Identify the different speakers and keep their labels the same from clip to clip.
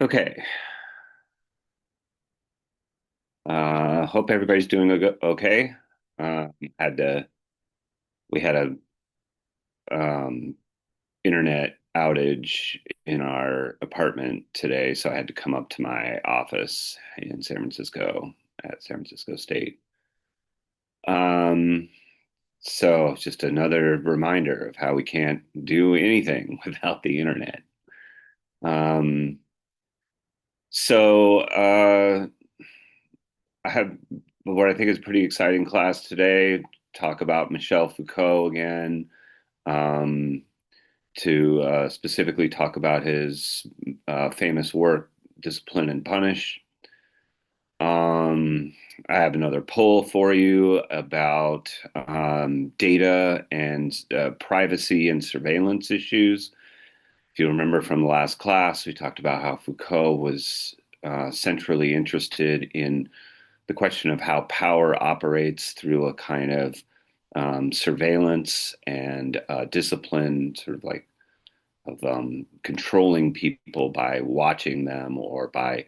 Speaker 1: Okay. Hope everybody's doing okay. Uh, had to we had a um, internet outage in our apartment today, so I had to come up to my office in San Francisco at San Francisco State. Um, so just another reminder of how we can't do anything without the internet. Um, so I have what I think is a pretty exciting class today. Talk about Michel Foucault again, um, to specifically talk about his famous work, Discipline and Punish. Um, I have another poll for you about data and privacy and surveillance issues. If you remember from the last class, we talked about how Foucault was centrally interested in the question of how power operates through a kind of surveillance and discipline, sort of like of controlling people by watching them or by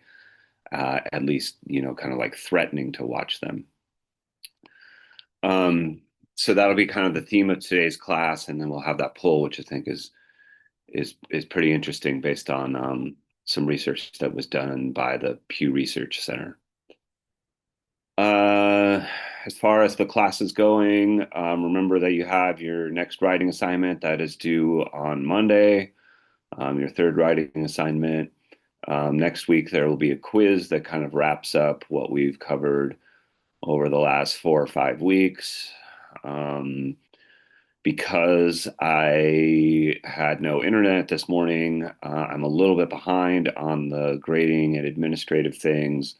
Speaker 1: at least, kind of like threatening to watch them. Um, so that'll be kind of the theme of today's class, and then we'll have that poll, which I think is pretty interesting based on some research that was done by the Pew Research Center. Uh, as far as the class is going, remember that you have your next writing assignment that is due on Monday, your third writing assignment. Next week, there will be a quiz that kind of wraps up what we've covered over the last 4 or 5 weeks. Um, because I had no internet this morning, I'm a little bit behind on the grading and administrative things.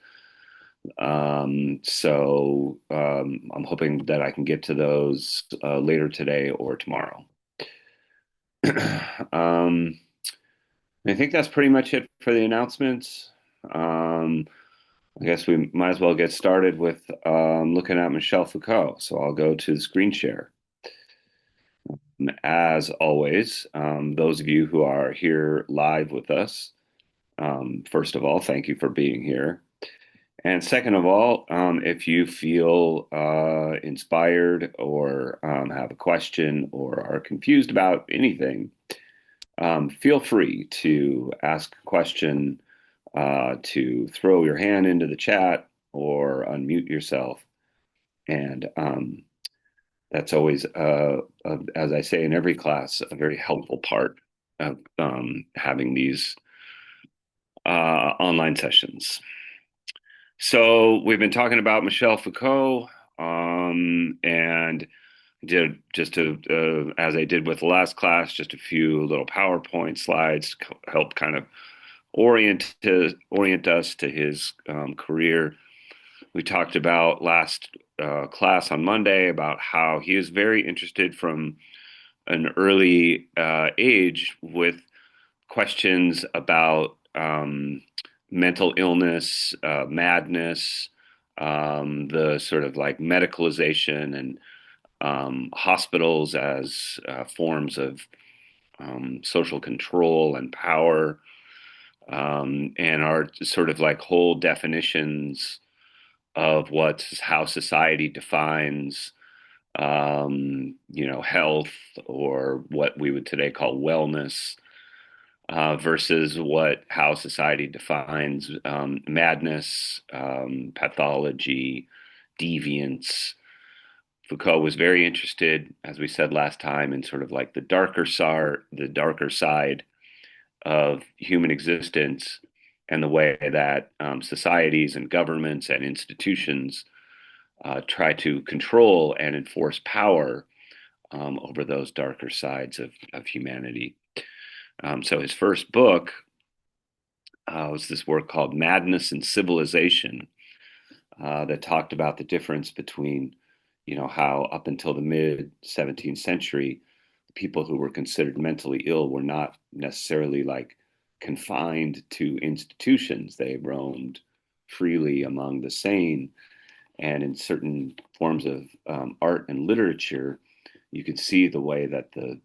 Speaker 1: So I'm hoping that I can get to those later today or tomorrow. um, I think that's pretty much it for the announcements. Um, I guess we might as well get started with looking at Michel Foucault. So I'll go to the screen share. As always, those of you who are here live with us, first of all, thank you for being here. And second of all, if you feel inspired or have a question or are confused about anything, feel free to ask a question, to throw your hand into the chat or unmute yourself. And that's always, as I say in every class, a very helpful part of having these online sessions. So we've been talking about Michel Foucault, and did just as I did with the last class, just a few little PowerPoint slides to help kind of orient us to his career. We talked about last class on Monday about how he is very interested from an early age with questions about mental illness, madness, the sort of like medicalization and hospitals as forms of social control and power, and our sort of like whole definitions of how society defines, health or what we would today call wellness, versus how society defines madness, pathology, deviance. Foucault was very interested, as we said last time, in sort of like the darker side of human existence and the way that societies and governments and institutions try to control and enforce power over those darker sides of humanity. So his first book was this work called Madness and Civilization, that talked about the difference between, how up until the mid 17th century, people who were considered mentally ill were not necessarily like confined to institutions. They roamed freely among the sane, and in certain forms of art and literature, you could see the way that the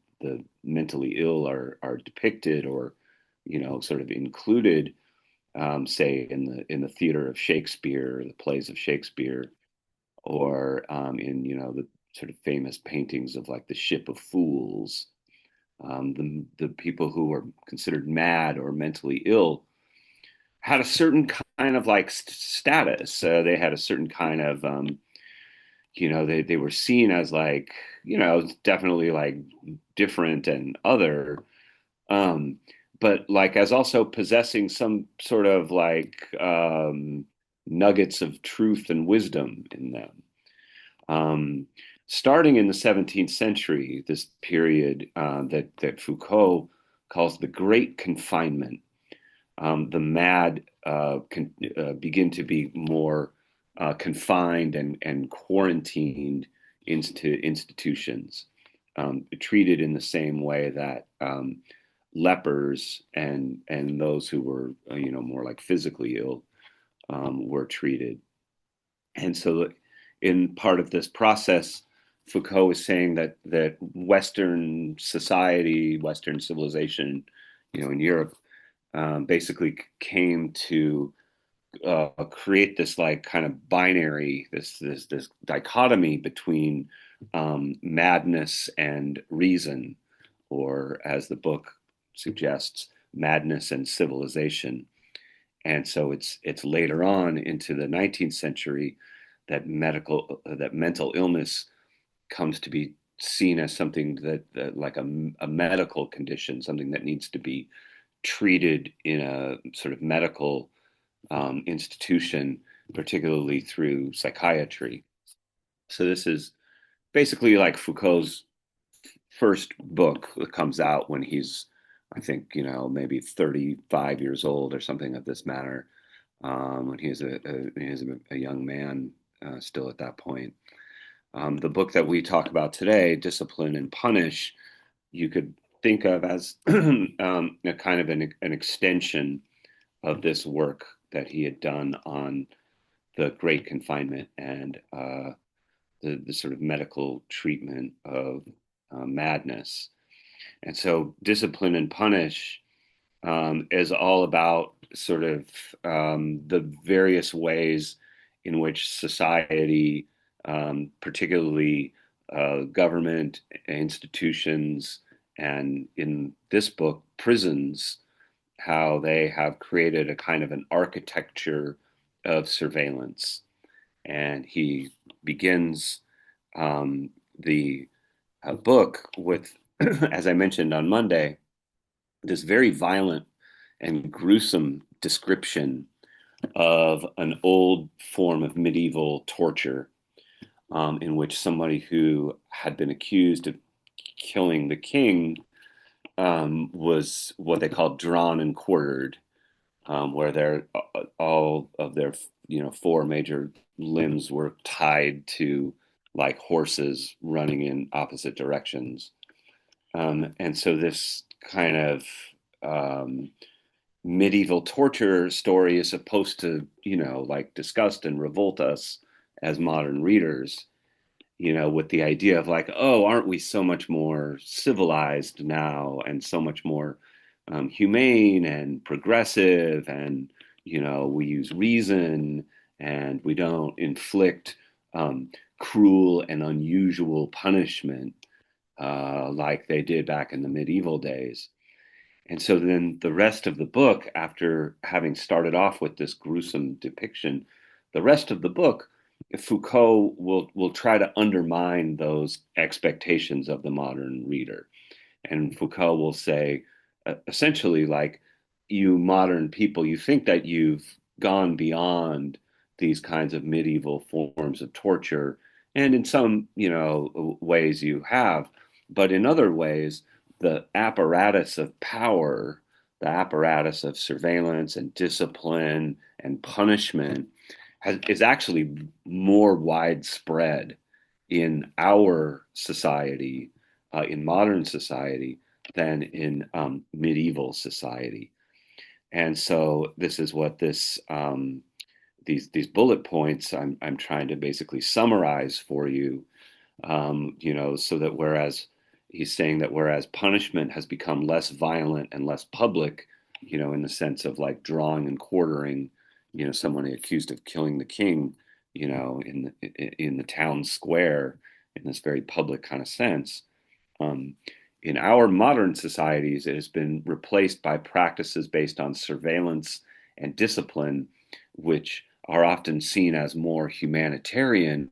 Speaker 1: mentally ill are depicted or, sort of included say in the theater of Shakespeare, the plays of Shakespeare, or in the sort of famous paintings of like the Ship of Fools. The people who were considered mad or mentally ill had a certain kind of like status. They had a certain kind of they were seen as like definitely like different and other, um, but like as also possessing some sort of like nuggets of truth and wisdom in them. Um, Starting in the 17th century, this period that Foucault calls the Great Confinement, the mad begin to be more confined and quarantined into institutions, treated in the same way that lepers and those who were more like physically ill were treated. And so, in part of this process, Foucault is saying that Western society, Western civilization, in Europe, basically came to create this like kind of binary, this dichotomy between madness and reason, or as the book suggests, madness and civilization. And so it's later on into the 19th century that mental illness comes to be seen as something that like a medical condition, something that needs to be treated in a sort of medical institution, particularly through psychiatry. So this is basically like Foucault's first book that comes out when he's, I think, maybe 35 years old or something of this matter, when he is a young man still at that point. The book that we talk about today, Discipline and Punish, you could think of as a kind of an extension of this work that he had done on the Great Confinement and the sort of medical treatment of madness. And so, Discipline and Punish is all about sort of the various ways in which society, particularly government institutions, and in this book, prisons, how they have created a kind of an architecture of surveillance. And he begins the book with, as I mentioned on Monday, this very violent and gruesome description of an old form of medieval torture, in which somebody who had been accused of killing the king was what they called drawn and quartered, where all of their four major limbs were tied to like horses running in opposite directions. And so this kind of um, medieval torture story is supposed to, like disgust and revolt us as modern readers, with the idea of like, oh, aren't we so much more civilized now and so much more humane and progressive, and we use reason and we don't inflict cruel and unusual punishment like they did back in the medieval days. And so then the rest of the book, after having started off with this gruesome depiction, the rest of the book, Foucault will try to undermine those expectations of the modern reader. And Foucault will say, essentially, like, you modern people, you think that you've gone beyond these kinds of medieval forms of torture. And in some, ways you have, but in other ways, the apparatus of power, the apparatus of surveillance and discipline and punishment is actually more widespread in our society, in modern society, than in medieval society. And so this is what these bullet points I'm trying to basically summarize for you, so that whereas he's saying that whereas punishment has become less violent and less public, in the sense of like drawing and quartering, someone accused of killing the king, in the town square in this very public kind of sense. Um, in our modern societies, it has been replaced by practices based on surveillance and discipline, which are often seen as more humanitarian,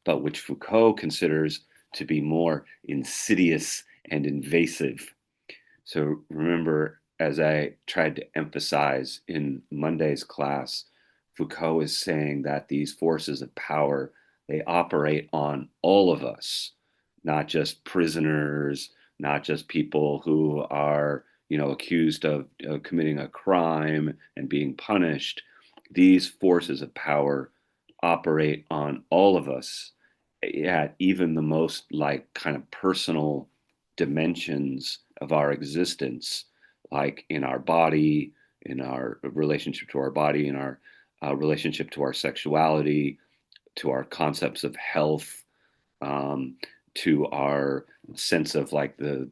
Speaker 1: but which Foucault considers to be more insidious and invasive. So remember, as I tried to emphasize in Monday's class, Foucault is saying that these forces of power, they operate on all of us, not just prisoners, not just people who are, accused of committing a crime and being punished. These forces of power operate on all of us at even the most like kind of personal dimensions of our existence, like in our body, in our relationship to our body, in our relationship to our sexuality, to our concepts of health, um, to our sense of like the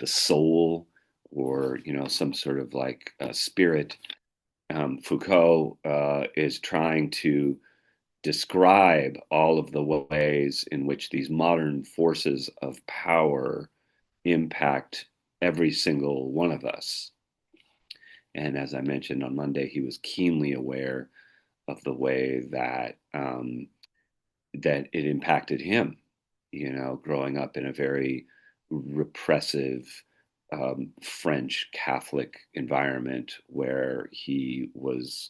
Speaker 1: soul, or some sort of like spirit. Foucault is trying to describe all of the ways in which these modern forces of power impact every single one of us. And as I mentioned on Monday, he was keenly aware of the way that it impacted him. Growing up in a very repressive French Catholic environment where he was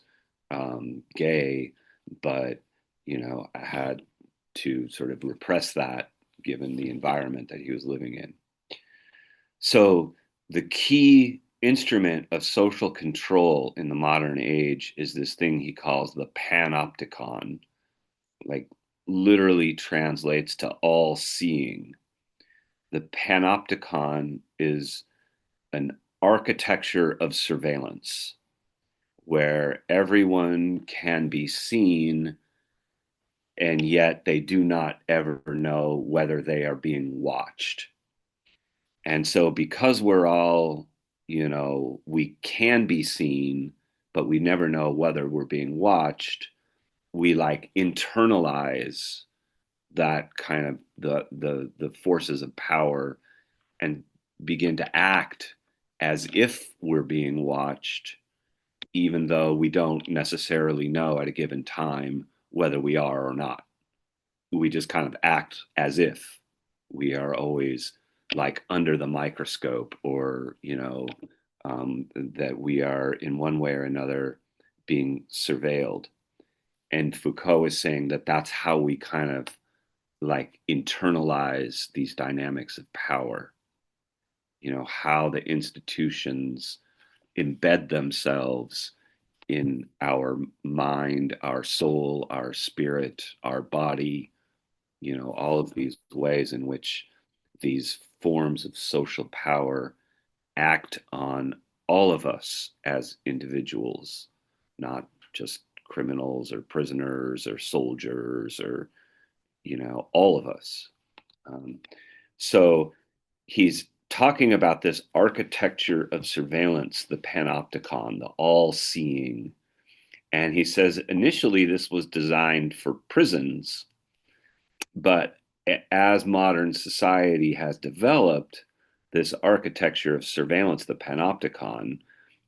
Speaker 1: gay, but had to sort of repress that given the environment that he was living in. So the key instrument of social control in the modern age is this thing he calls the panopticon, like literally translates to all seeing. The panopticon is an architecture of surveillance where everyone can be seen, and yet they do not ever know whether they are being watched. And so, because we're all, we can be seen, but we never know whether we're being watched, we like internalize that kind of the forces of power and begin to act as if we're being watched, even though we don't necessarily know at a given time whether we are or not. We just kind of act as if we are always like under the microscope, or that we are in one way or another being surveilled. And Foucault is saying that that's how we kind of like internalize these dynamics of power, how the institutions embed themselves in our mind, our soul, our spirit, our body, all of these ways in which these forms of social power act on all of us as individuals, not just criminals or prisoners or soldiers, or, all of us. Um, so he's talking about this architecture of surveillance, the panopticon, the all seeing. And he says initially this was designed for prisons, but as modern society has developed, this architecture of surveillance, the panopticon,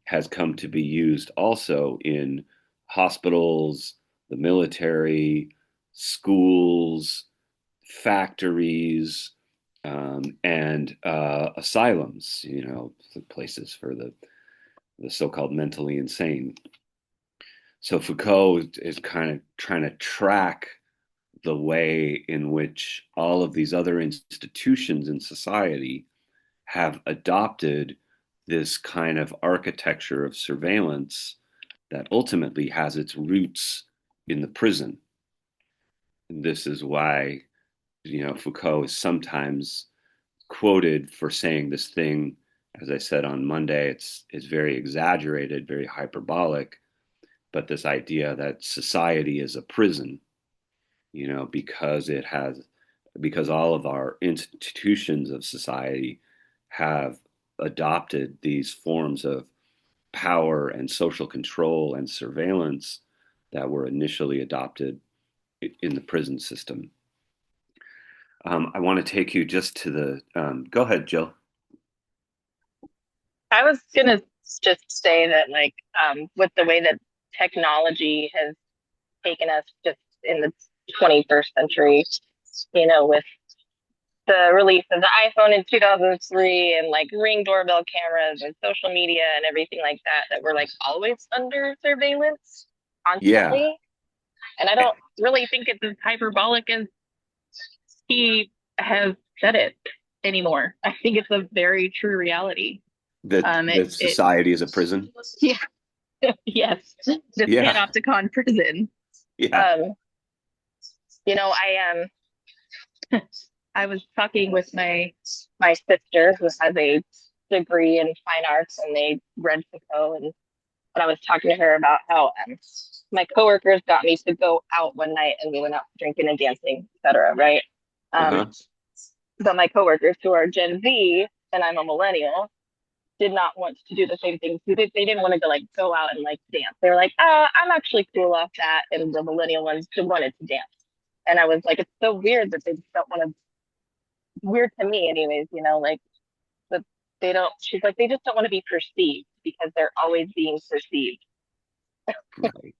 Speaker 1: has come to be used also in hospitals, the military, schools, factories, and asylums, places for the so-called mentally insane. So Foucault is kind of trying to track the way in which all of these other institutions in society have adopted this kind of architecture of surveillance that ultimately has its roots in the prison. And this is why, Foucault is sometimes quoted for saying this thing. As I said on Monday, it's very exaggerated, very hyperbolic, but this idea that society is a prison, because all of our institutions of society have adopted these forms of power and social control and surveillance that were initially adopted in the prison system. I want to take you just to the. Go ahead, Jill.
Speaker 2: I was gonna just say that, like, with the way that technology has taken us just in the 21st century, with the release of the iPhone in 2003 and like Ring doorbell cameras and social media and everything like that, that we're like always under surveillance
Speaker 1: Yeah,
Speaker 2: constantly. And I don't really think it's as hyperbolic as he has said it anymore. I think it's a very true reality.
Speaker 1: that
Speaker 2: It,
Speaker 1: that
Speaker 2: it,
Speaker 1: society is a prison.
Speaker 2: yeah, yes, this
Speaker 1: Yeah,
Speaker 2: panopticon prison.
Speaker 1: yeah,
Speaker 2: Um, I was talking with my sister who has a degree in fine arts, and they read Foucault, and I was talking to her about how my coworkers got me to go out one night, and we went out drinking and dancing, etc. Right? Um,
Speaker 1: uh-huh.
Speaker 2: but my coworkers who are Gen Z and I'm a millennial did not want to do the same thing. They didn't want to go out and like dance. They were like, I'm actually cool off that, and the millennial ones wanted to dance. And I was like, it's so weird that they just don't want to. Weird to me, anyways. Like that they don't. She's like, they just don't want to be perceived because they're always being perceived.
Speaker 1: Right.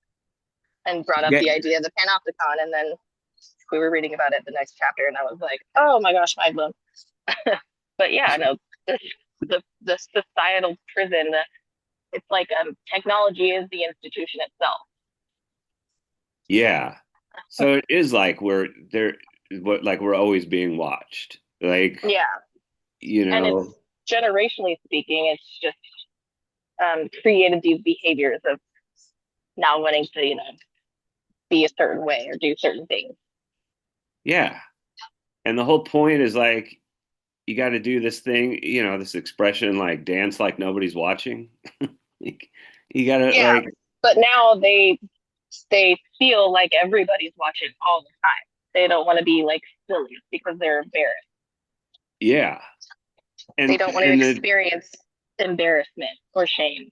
Speaker 2: And brought up
Speaker 1: Yeah,
Speaker 2: the idea of the panopticon, and then we were reading about it the next chapter, and I was like, oh my gosh, mind blown. But yeah, no, the societal prison. It's like technology is the institution itself.
Speaker 1: yeah. So it is like we're there, what like we're always being watched. Like,
Speaker 2: Yeah,
Speaker 1: you
Speaker 2: and
Speaker 1: know,
Speaker 2: it's generationally speaking, it's just created these behaviors of now wanting to, be a certain way or do certain things.
Speaker 1: yeah. And the whole point is like you got to do this thing, this expression like dance like nobody's watching. Like, you got to
Speaker 2: Yeah,
Speaker 1: like,
Speaker 2: but now they feel like everybody's watching all the time. They don't want to be like silly because they're embarrassed.
Speaker 1: yeah.
Speaker 2: They
Speaker 1: And
Speaker 2: don't want to
Speaker 1: and the
Speaker 2: experience embarrassment or shame.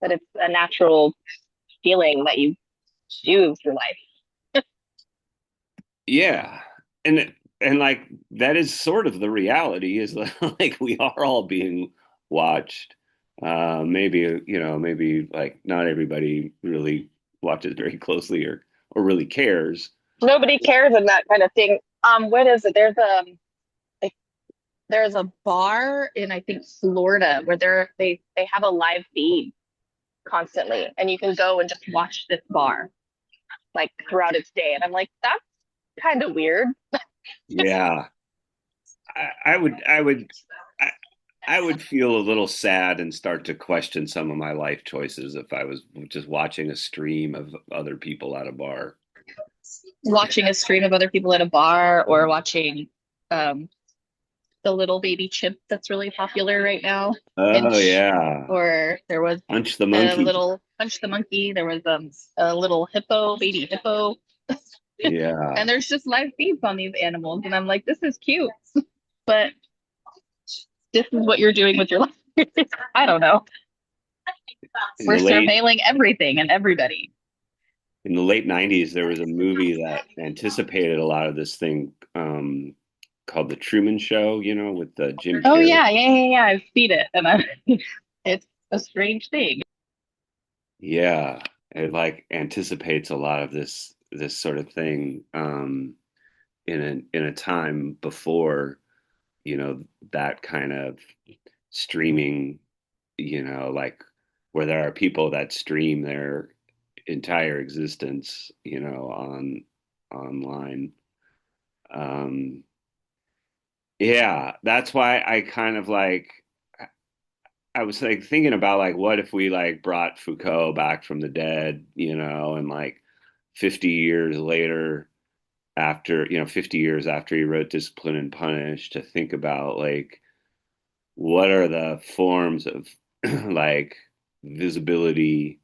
Speaker 2: That it's a natural feeling that you do through life.
Speaker 1: yeah. And and like that is sort of the reality is like we are all being watched. Maybe, maybe like not everybody really watches very closely or really cares.
Speaker 2: Nobody cares in that kind of thing. What is it? Like, there's a bar in I think Florida where they have a live feed constantly, and you can go and just watch this bar like throughout its day. And I'm like, that's kind of weird.
Speaker 1: Yeah. I would I, I would feel a little sad and start to question some of my life choices if I was just watching a stream of other people at a bar.
Speaker 2: Watching a stream of other people at a bar, or watching um, the little baby chimp that's really popular right now,
Speaker 1: Oh
Speaker 2: Pinch,
Speaker 1: yeah.
Speaker 2: or there was
Speaker 1: Punch the
Speaker 2: a
Speaker 1: monkey.
Speaker 2: little Punch the monkey. There was a little hippo, baby hippo,
Speaker 1: Yeah.
Speaker 2: and there's just live feeds on these animals, and I'm like, this is cute, but this is what you're doing with your life. I don't know.
Speaker 1: In
Speaker 2: We're
Speaker 1: the late
Speaker 2: surveilling everything and everybody.
Speaker 1: in the late 90s there was a movie that anticipated a lot of this thing called The Truman Show, with Jim
Speaker 2: Oh
Speaker 1: Carrey.
Speaker 2: yeah, yeah, yeah, yeah. I've seen it, and it's a strange thing.
Speaker 1: Yeah. It like anticipates a lot of this sort of thing in a time before that kind of streaming, like where there are people that stream their entire existence, on online. Um, yeah, that's why I kind of like I was like thinking about like what if we like brought Foucault back from the dead, and like 50 years later after, 50 years after he wrote Discipline and Punish to think about like what are the forms of like visibility.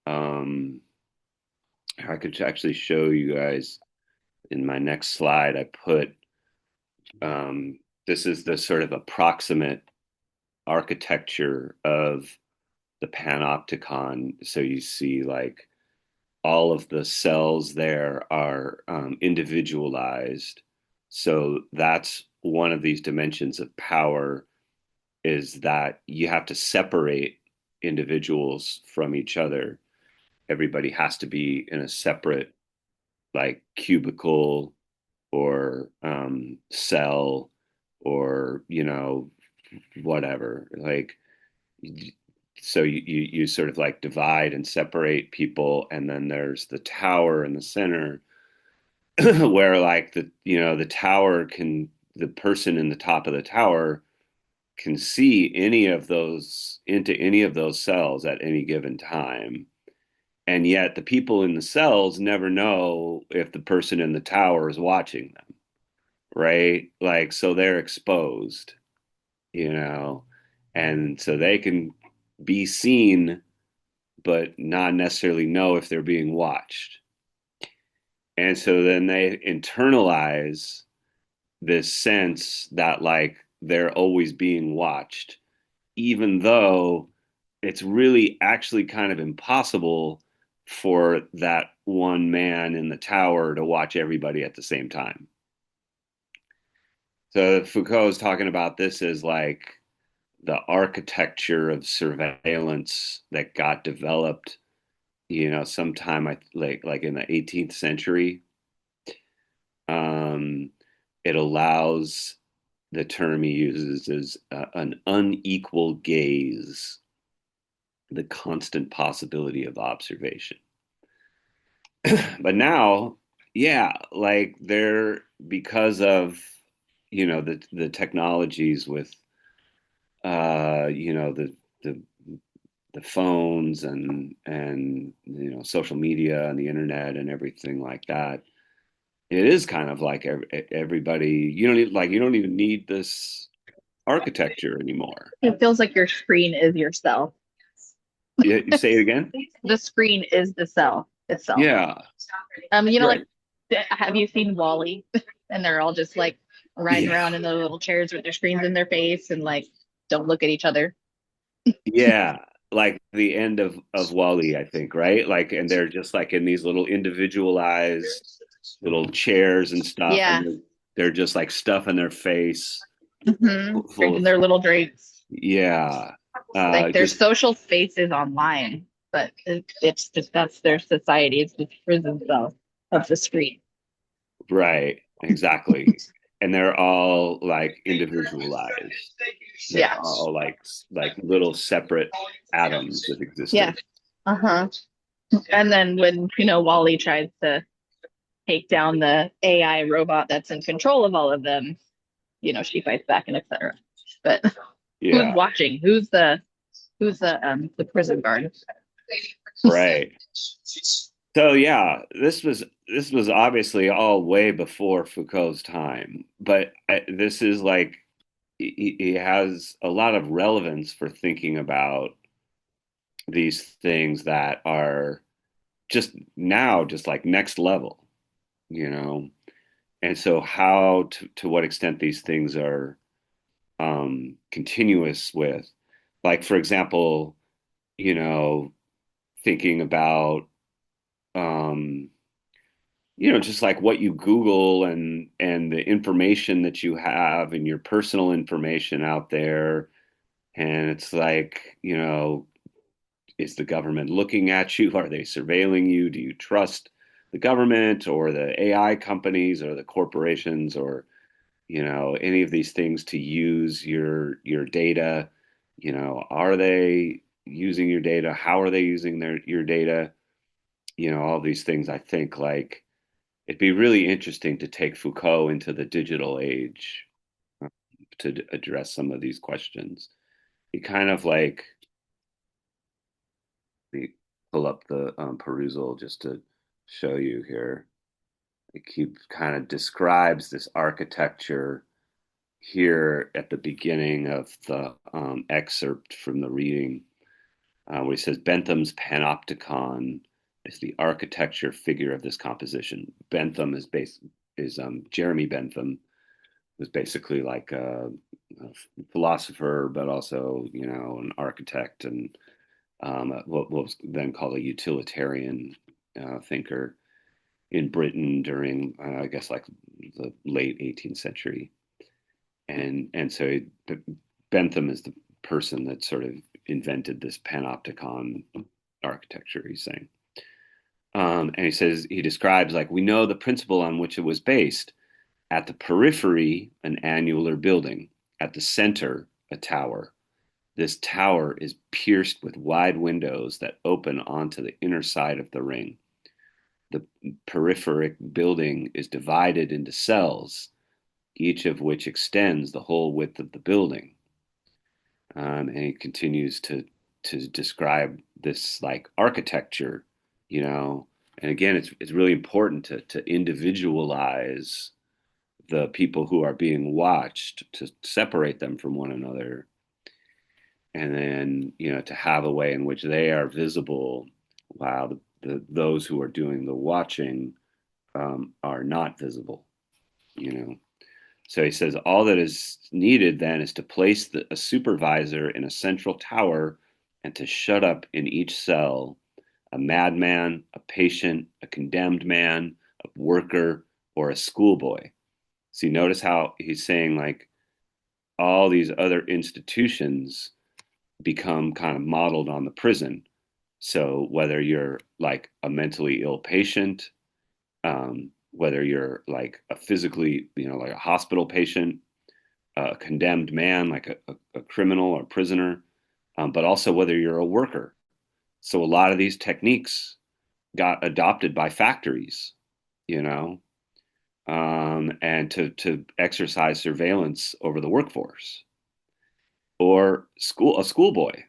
Speaker 1: um I could actually show you guys in my next slide. I put this is the sort of approximate architecture of the panopticon. So you see like all of the cells there are individualized. So that's one of these dimensions of power, is that you have to separate individuals from each other. Everybody has to be in a separate like cubicle or cell, or whatever, like, so you sort of like divide and separate people, and then there's the tower in the center where like the tower can, the person in the top of the tower can see any of those, into any of those cells at any given time. And yet the people in the cells never know if the person in the tower is watching them, right? Like, so they're exposed, you know, and so they can be seen, but not necessarily know if they're being watched. And so then they internalize this sense that like they're always being watched, even though it's really actually kind of impossible for that one man in the tower to watch everybody at the same time. So Foucault is talking about this as like the architecture of surveillance that got developed, sometime like in the 18th century. Um, it allows, the term he uses is an unequal gaze, the constant possibility of observation. But now, yeah, like they're, because of the technologies with the the phones and social media and the internet and everything like that. It is kind of like everybody, you don't even need this architecture anymore.
Speaker 2: It feels like your screen is yourself.
Speaker 1: You say it again?
Speaker 2: The screen is the cell itself.
Speaker 1: Yeah,
Speaker 2: Like,
Speaker 1: right.
Speaker 2: have you seen Wally? And they're all just like riding
Speaker 1: Yeah,
Speaker 2: around in the little chairs with their screens in their face and like don't look at each other.
Speaker 1: yeah. Like the end of Wally, I think, right? Like, and they're just like in these little individualized little chairs and stuff, and
Speaker 2: Yeah.
Speaker 1: they're just like stuff in their face, full
Speaker 2: Drinking
Speaker 1: of,
Speaker 2: their little drinks.
Speaker 1: yeah,
Speaker 2: Like their
Speaker 1: just
Speaker 2: social spaces online, but it's just that's their society. It's the prison cell of the screen.
Speaker 1: right, exactly. And they're all like individualized. They're
Speaker 2: Yeah.
Speaker 1: all like little separate atoms of
Speaker 2: Yeah.
Speaker 1: existence.
Speaker 2: Uh-huh. And then when, Wally tries to take down the AI robot that's in control of all of them, she fights back and etc. But who's
Speaker 1: Yeah,
Speaker 2: watching? Who's the prison guard?
Speaker 1: right. So yeah, this was obviously all way before Foucault's time, but this is like he has a lot of relevance for thinking about these things that are just now just like next level, you know. And so how to what extent these things are continuous with, like for example, you know, thinking about um, just like what you Google and the information that you have and your personal information out there. And it's like, is the government looking at you? Are they surveilling you? Do you trust the government or the AI companies or the corporations or, any of these things to use your data? Are they using your data? How are they using your data? All these things. I think like it'd be really interesting to take Foucault into the digital age to address some of these questions. He kind of like, me pull up the perusal just to show you here. Like he kind of describes this architecture here at the beginning of the excerpt from the reading, where he says Bentham's panopticon is the architecture figure of this composition. Bentham is Jeremy Bentham, who's basically like a philosopher, but also an architect and what was then called a utilitarian thinker in Britain during, I guess, like the late 18th century. And so Bentham is the person that sort of invented this panopticon architecture, he's saying. And he says, he describes, like, we know the principle on which it was based. At the periphery, an annular building. At the center, a tower. This tower is pierced with wide windows that open onto the inner side of the ring. The peripheric building is divided into cells, each of which extends the whole width of the building. And he continues to describe this like architecture, you know. And again, it's really important to individualize the people who are being watched, to separate them from one another, and then to have a way in which they are visible while those who are doing the watching are not visible. You know, so he says all that is needed then is to place a supervisor in a central tower and to shut up in each cell a madman, a patient, a condemned man, a worker, or a schoolboy. So you notice how he's saying like all these other institutions become kind of modeled on the prison. So whether you're like a mentally ill patient, whether you're like a physically, like a hospital patient, a condemned man, like a criminal or prisoner, but also whether you're a worker. So a lot of these techniques got adopted by factories, you know, and to exercise surveillance over the workforce or a schoolboy,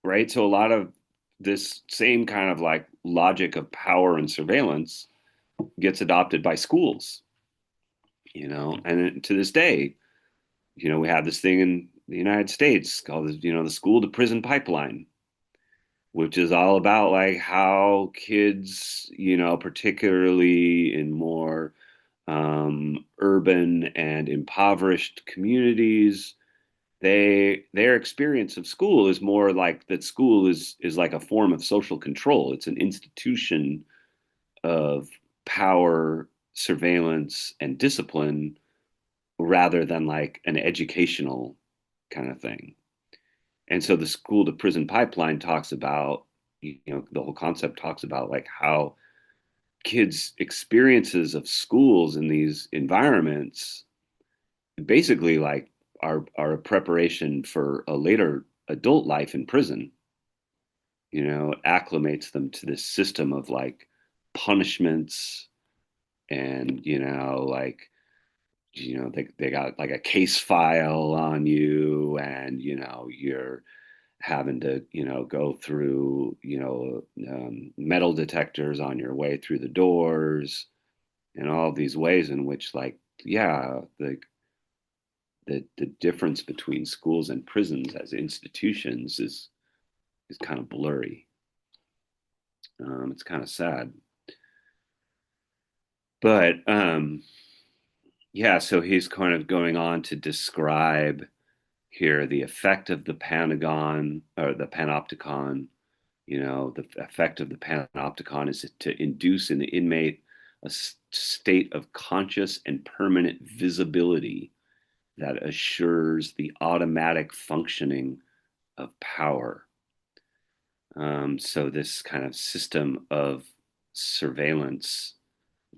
Speaker 1: right? So a lot of this same kind of like logic of power and surveillance gets adopted by schools, and to this day, we have this thing in the United States called, the school to prison pipeline, which is all about like how kids, particularly in more urban and impoverished communities, their experience of school is more like that school is like a form of social control. It's an institution of power, surveillance, and discipline rather than like an educational kind of thing. And so the school to prison pipeline talks about, the whole concept talks about like how kids' experiences of schools in these environments basically like are a preparation for a later adult life in prison. It acclimates them to this system of like punishments and like they got like a case file on you, and you're having to go through metal detectors on your way through the doors, and all these ways in which like yeah the difference between schools and prisons as institutions is kind of blurry. It's kind of sad, but yeah. So he's kind of going on to describe here the effect of the panagon or the panopticon. The effect of the panopticon is to induce in the inmate a state of conscious and permanent visibility that assures the automatic functioning of power. So this kind of system of surveillance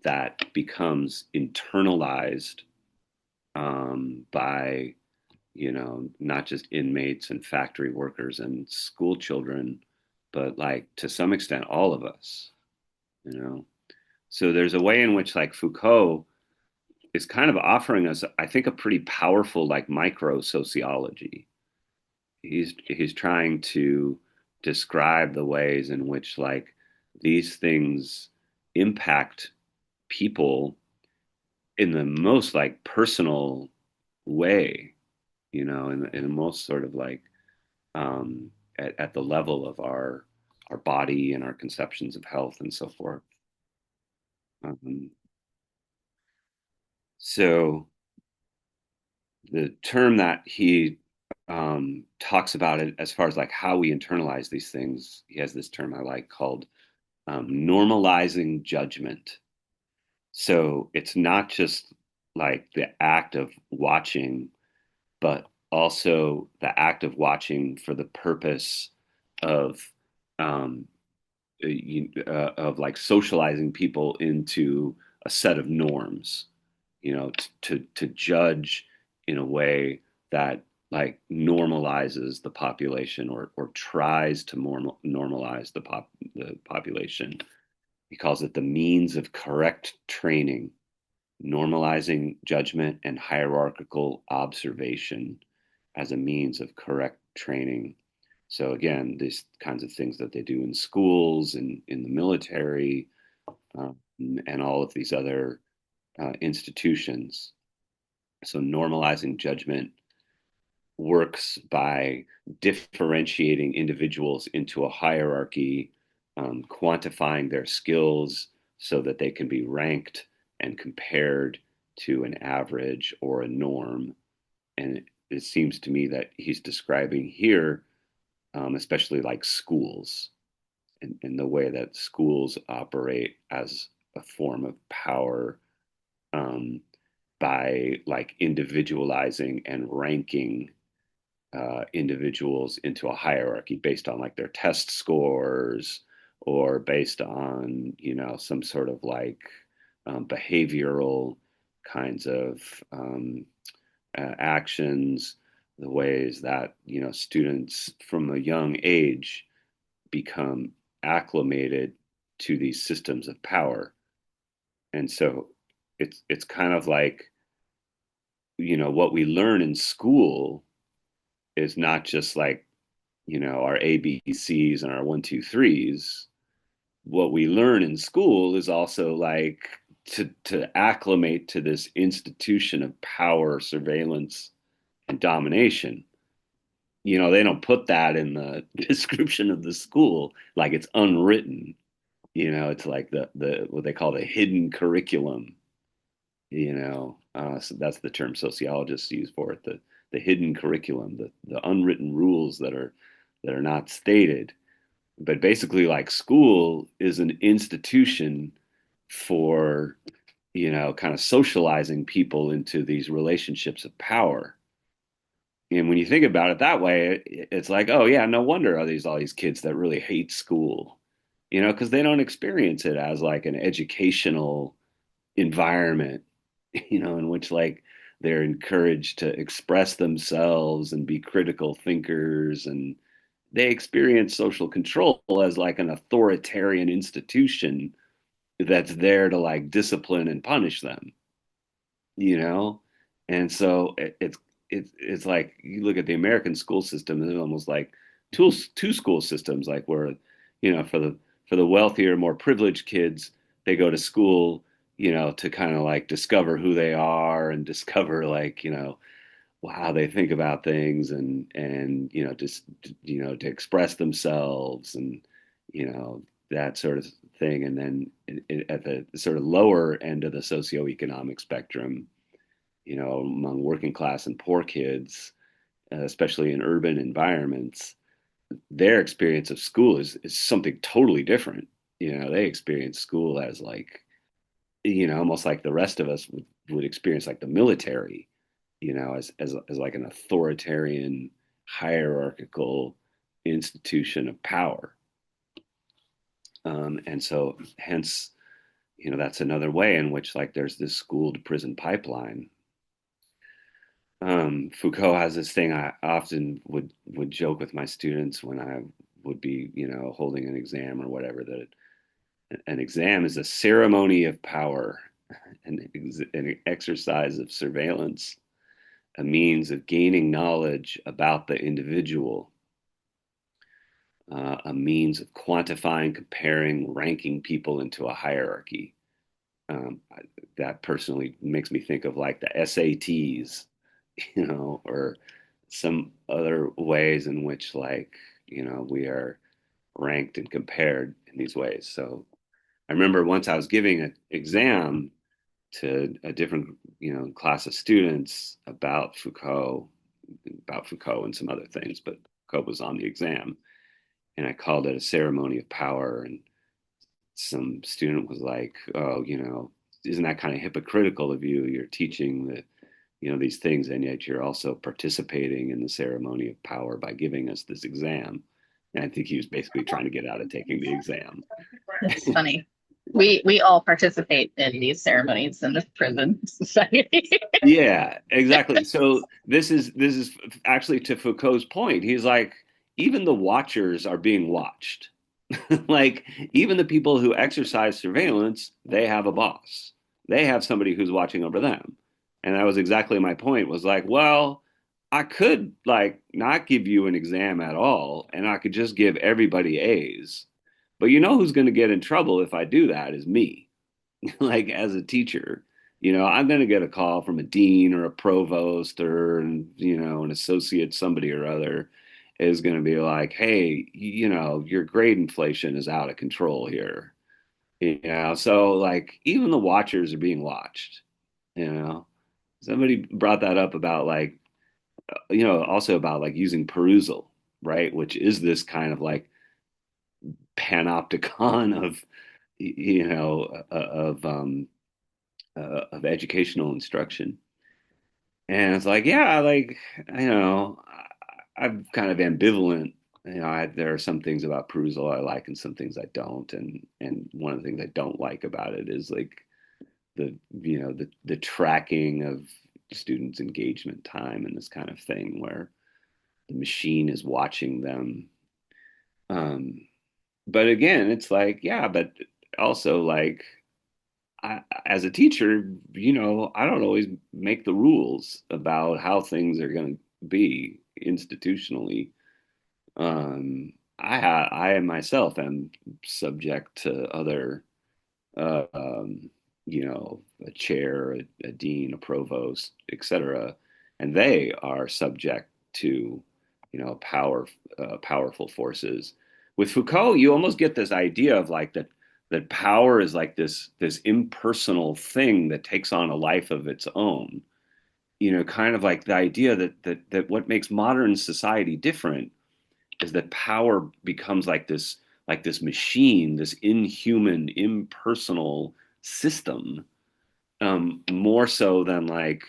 Speaker 1: that becomes internalized by not just inmates and factory workers and school children, but like to some extent all of us. So there's a way in which like Foucault is kind of offering us, I think, a pretty powerful like micro sociology. He's trying to describe the ways in which like these things impact people in the most like personal way, in the most sort of like um, at the level of our body and our conceptions of health and so forth. Um, so the term that he talks about it as far as like how we internalize these things. He has this term I like called normalizing judgment. So it's not just like the act of watching, but also the act of watching for the purpose of um, of like socializing people into a set of norms, to judge in a way that like normalizes the population or tries to normalize the population. He calls it the means of correct training, normalizing judgment and hierarchical observation as a means of correct training. So again, these kinds of things that they do in schools and in the military, and all of these other institutions. So normalizing judgment works by differentiating individuals into a hierarchy, quantifying their skills so that they can be ranked and compared to an average or a norm. And it seems to me that he's describing here, especially like schools and the way that schools operate as a form of power, um, by like individualizing and ranking individuals into a hierarchy based on like their test scores or based on some sort of like behavioral kinds of actions, the ways that students from a young age become acclimated to these systems of power. And so it's kind of like what we learn in school is not just like our ABCs and our one, two, threes. What we learn in school is also like to acclimate to this institution of power, surveillance, and domination. They don't put that in the description of the school, like it's unwritten. It's like the what they call the hidden curriculum. So that's the term sociologists use for it, the hidden curriculum, the unwritten rules that are not stated. But basically, like school is an institution for kind of socializing people into these relationships of power. And when you think about it that way, it's like, oh yeah, no wonder are these all these kids that really hate school, because they don't experience it as like an educational environment, in which like they're encouraged to express themselves and be critical thinkers, and they experience social control as like an authoritarian institution that's there to like discipline and punish them, you know? And so it's like you look at the American school system, and it's almost like two school systems, like where, for the wealthier, more privileged kids, they go to school, to kind of like discover who they are and discover like, how they think about things and just to express themselves and that sort of thing. And then at the sort of lower end of the socioeconomic spectrum, among working class and poor kids, especially in urban environments, their experience of school is something totally different. They experience school as like, almost like the rest of us would experience like the military, as like an authoritarian, hierarchical institution of power. And so hence, that's another way in which like there's this school to prison pipeline. Foucault has this thing I often would joke with my students when I would be, holding an exam or whatever, that an exam is a ceremony of power, an exercise of surveillance, a means of gaining knowledge about the individual, a means of quantifying, comparing, ranking people into a hierarchy. Um, that personally makes me think of like the SATs, or some other ways in which like, we are ranked and compared in these ways. So I remember once I was giving an exam to a different, class of students about Foucault, about Foucault and some other things, but Foucault was on the exam, and I called it a ceremony of power. And some student was like, "Oh, isn't that kind of hypocritical of you? You're teaching the these things, and yet you're also participating in the ceremony of power by giving us this exam." And I think he was basically trying to get out of taking the exam.
Speaker 2: It's funny. We all participate in these ceremonies in this prison society.
Speaker 1: Yeah, exactly. So this is actually to Foucault's point. He's like, even the watchers are being watched. Like, even the people who exercise surveillance, they have a boss. They have somebody who's watching over them. And that was exactly my point, was like, well, I could like not give you an exam at all, and I could just give everybody A's. But you know who's going to get in trouble if I do that is me. Like, as a teacher, I'm going to get a call from a dean or a provost or, an associate, somebody or other is going to be like, hey, your grade inflation is out of control here. So like even the watchers are being watched, you know. Somebody brought that up about like, also about like using perusal, right? Which is this kind of like panopticon of, of educational instruction. And it's like, yeah, like, I'm kind of ambivalent. There are some things about perusal I like and some things I don't. And one of the things I don't like about it is like the tracking of students' engagement time and this kind of thing where the machine is watching them. Um, but again, it's like, yeah, but also like as a teacher, I don't always make the rules about how things are going to be institutionally. I myself am subject to other, a chair, a dean, a provost, etc., and they are subject to, powerful forces. With Foucault, you almost get this idea of like that power is like this impersonal thing that takes on a life of its own. Kind of like the idea that what makes modern society different is that power becomes like this machine, this inhuman, impersonal system, more so than like,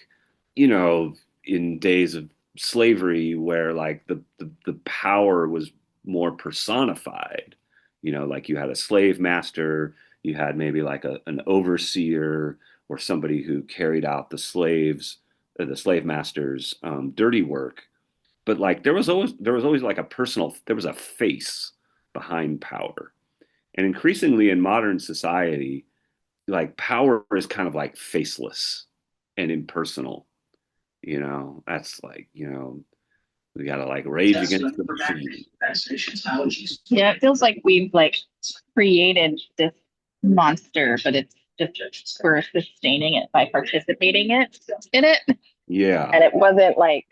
Speaker 1: you know, in days of slavery where like the power was more personified. Like you had a slave master, you had maybe like an overseer or somebody who carried out the slave master's dirty work. But like there was always like there was a face behind power. And increasingly in modern society, like power is kind of like faceless and impersonal. That's like, we gotta like rage against the machine.
Speaker 2: Yeah, it feels like we've like created this monster, but it's just we're sustaining it by participating in it.
Speaker 1: Yeah,
Speaker 2: And it wasn't like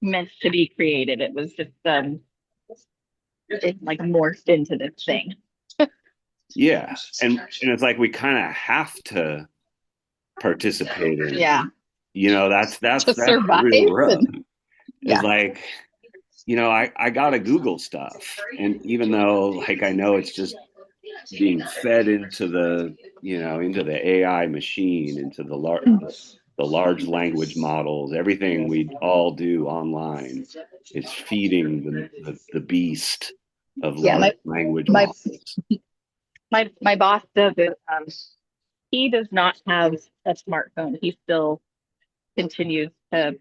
Speaker 2: meant to be created. It was just it like morphed into this thing.
Speaker 1: yeah. And it's like we kind of have to participate in it.
Speaker 2: Yeah.
Speaker 1: That's
Speaker 2: To
Speaker 1: that's the
Speaker 2: survive
Speaker 1: real rub.
Speaker 2: and
Speaker 1: Is
Speaker 2: yeah.
Speaker 1: like, I gotta Google stuff. And even though like I know it's just being fed into the AI machine, into the large language models, everything we all do online is feeding the beast of
Speaker 2: Yeah,
Speaker 1: large language
Speaker 2: my
Speaker 1: models.
Speaker 2: my boss does it. He does not have a smartphone. He still continues to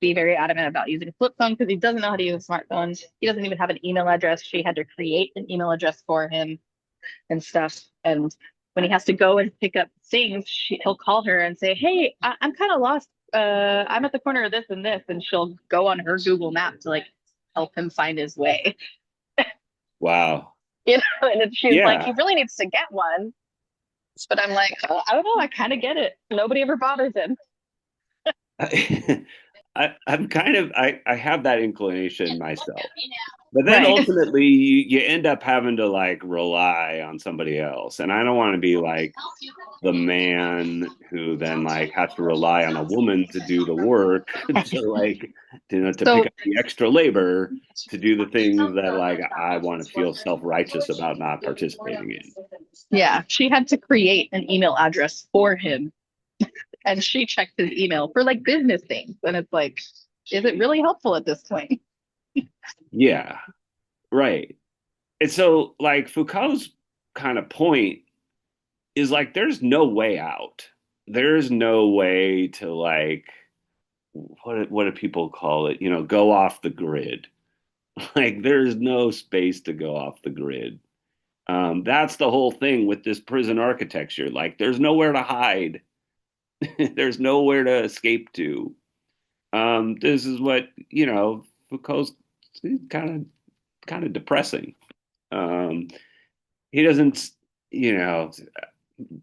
Speaker 2: be very adamant about using a flip phone because he doesn't know how to use a smartphone. He doesn't even have an email address. She had to create an email address for him and stuff. And when he has to go and pick up things, he'll call her and say, "Hey, I'm kind of lost. I'm at the corner of this and this," and she'll go on her Google map to like help him find his way.
Speaker 1: Wow.
Speaker 2: And she's like, "He
Speaker 1: Yeah.
Speaker 2: really needs to get one." But I'm like, I don't know. I kind of get it. Nobody ever bothers him.
Speaker 1: I'm kind of I have that inclination myself. But then
Speaker 2: Right.
Speaker 1: ultimately you end up having to like rely on somebody else. And I don't want to be like the man who then like has to rely on a woman to do the work to like to pick
Speaker 2: So
Speaker 1: up the extra labor to do the things that like I want to feel self-righteous about not participating in.
Speaker 2: yeah, she had to create an email address for him and she checked his email for like business things. And it's like, is it really helpful at this point?
Speaker 1: Yeah, right. And so like Foucault's kind of point is like there's no way out. There's no way to like what do people call it? Go off the grid. Like there's no space to go off the grid. That's the whole thing with this prison architecture. Like there's nowhere to hide. There's nowhere to escape to. This is what Foucault's kind of depressing. Um, he doesn't, you know,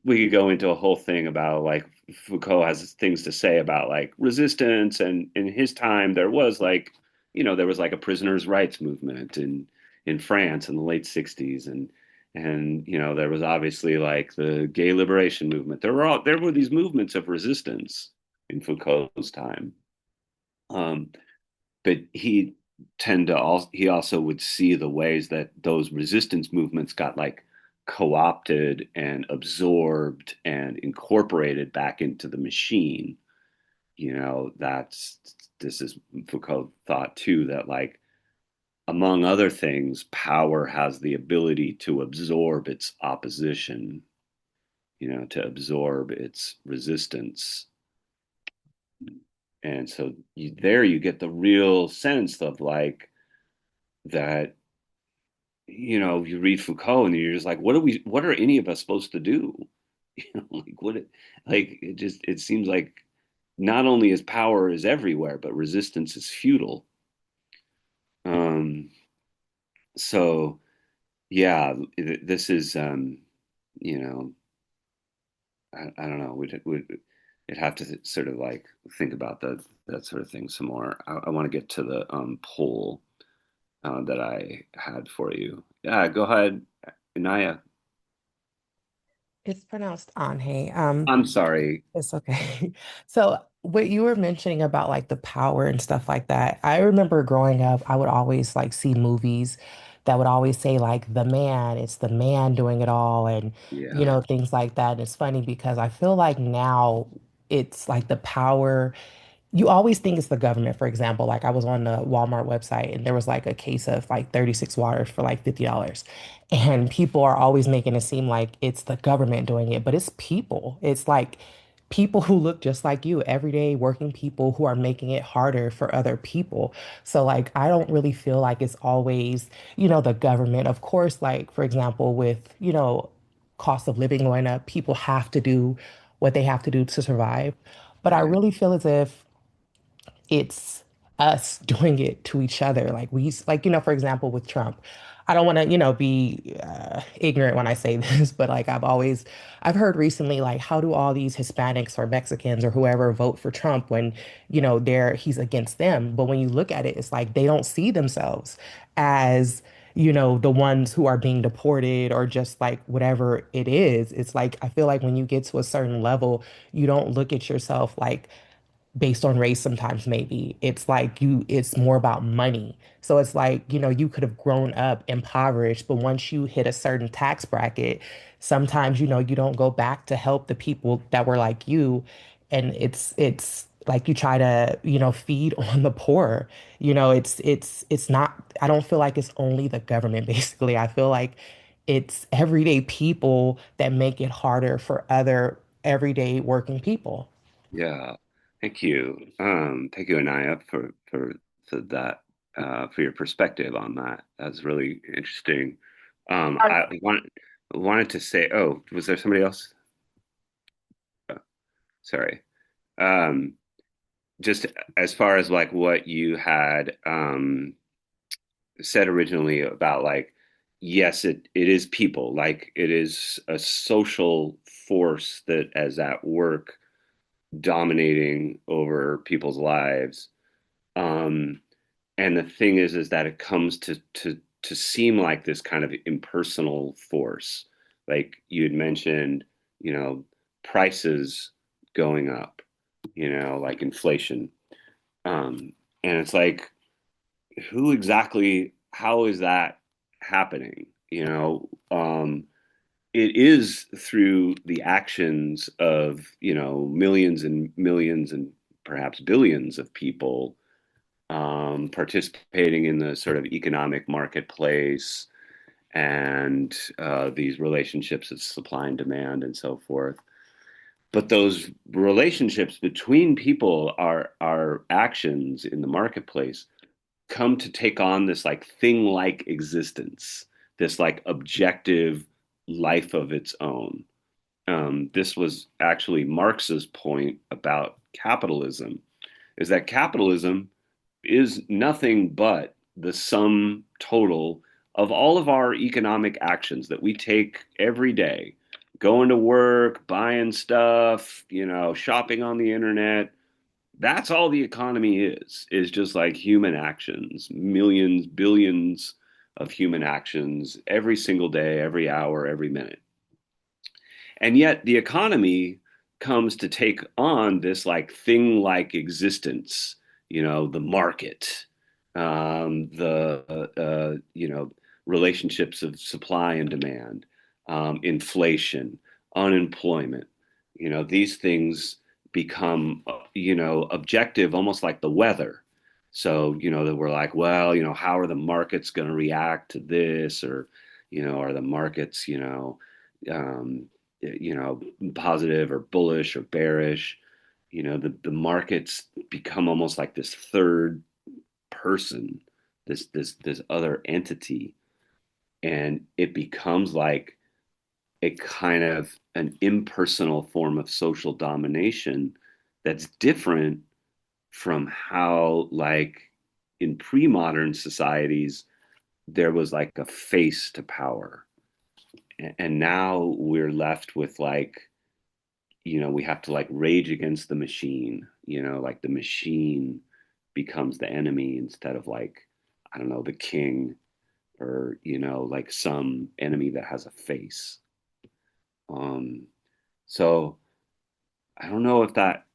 Speaker 1: we could go into a whole thing about like Foucault has things to say about like resistance, and in his time there was like there was like a prisoners' rights movement in France in the late '60s, and there was obviously like the gay liberation movement. There were these movements of resistance in Foucault's time, um, but he also would see the ways that those resistance movements got like co-opted and absorbed and incorporated back into the machine. That's this is Foucault thought too, that like among other things power has the ability to absorb its opposition, to absorb its resistance. And so there you get the real sense of like that you read Foucault and you're just like, what are any of us supposed to do? Like it seems like not only is power is everywhere, but resistance is futile. Um, so yeah, this is, you know, I don't know. We'd have to sort of like think about that sort of thing some more. I want to get to the poll that I had for you. Yeah, go ahead, Inaya.
Speaker 3: It's pronounced Anhe.
Speaker 1: I'm sorry.
Speaker 3: It's okay. So what you were mentioning about like the power and stuff like that, I remember growing up, I would always like see movies that would always say like the man, it's the man doing it all and
Speaker 1: Yeah,
Speaker 3: things like that. And it's funny because I feel like now it's like the power you always think it's the government, for example. Like I was on the Walmart website and there was like a case of like 36 waters for like $50. And people are always making it seem like it's the government doing it, but it's people. It's like people who look just like you, everyday working people who are making it harder for other people. So like I don't really feel like it's always, the government. Of course, like for example, with, cost of living going up, people have to do what they have to do to survive. But I
Speaker 1: right.
Speaker 3: really feel as if it's us doing it to each other. Like like, for example, with Trump, I don't want to, be ignorant when I say this, but like I've heard recently, like, how do all these Hispanics or Mexicans or whoever vote for Trump when, he's against them? But when you look at it, it's like they don't see themselves as, the ones who are being deported or just like whatever it is. It's like, I feel like when you get to a certain level, you don't look at yourself like, based on race sometimes maybe it's like it's more about money, so it's like you could have grown up impoverished, but once you hit a certain tax bracket, sometimes you don't go back to help the people that were like you, and it's like you try to feed on the poor. It's not, I don't feel like it's only the government basically. I feel like it's everyday people that make it harder for other everyday working people.
Speaker 1: Yeah. Thank you. Thank you, Anaya, for that, for your perspective on that. That's really interesting. I wanted to say, oh, was there somebody else? Sorry. Um, just as far as like what you had said originally about like, yes, it is people, like it is a social force that is at work dominating over people's lives. Um, and the thing is that it comes to seem like this kind of impersonal force. Like you had mentioned, you know, prices going up, like inflation. And it's like, who exactly, how is that happening? It is through the actions of, millions and millions and perhaps billions of people participating in the sort of economic marketplace and these relationships of supply and demand and so forth. But those relationships between people are actions in the marketplace come to take on this like thing-like existence, this like objective life of its own. This was actually Marx's point about capitalism, is that capitalism is nothing but the sum total of all of our economic actions that we take every day, going to work, buying stuff, shopping on the internet. That's all the economy is just like human actions, millions, billions of human actions every single day, every hour, every minute. And yet the economy comes to take on this like thing like existence, the market, relationships of supply and demand, inflation, unemployment. These things become, objective, almost like the weather. So, that we're like, well, how are the markets going to react to this? Or, are the markets, um, positive or bullish or bearish. The markets become almost like this third person, this other entity, and it becomes like a kind of an impersonal form of social domination that's different from how, like, in pre-modern societies there was like a face to power, and now we're left with like, we have to like rage against the machine, like the machine becomes the enemy instead of like, I don't know, the king, or, like some enemy that has a face. Um, so I don't know if that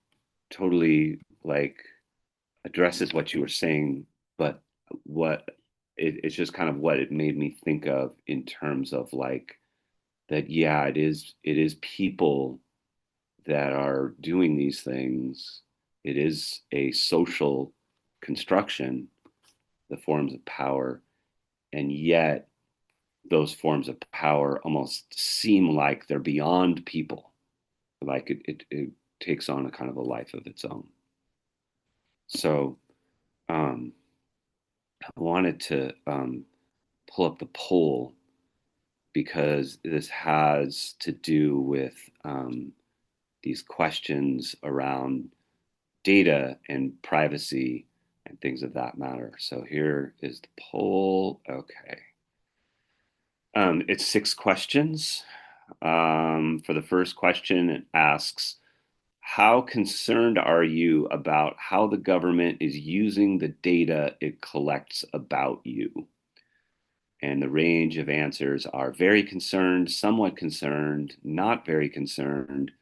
Speaker 1: totally like addresses what you were saying, but what it's just kind of what it made me think of in terms of like that, yeah, it is people that are doing these things. It is a social construction, the forms of power, and yet those forms of power almost seem like they're beyond people, like it takes on a kind of a life of its own. So um, I wanted to pull up the poll because this has to do with these questions around data and privacy and things of that matter. So here is the poll. Okay. It's 6 questions. For the first question, it asks, how concerned are you about how the government is using the data it collects about you? And the range of answers are very concerned, somewhat concerned, not very concerned,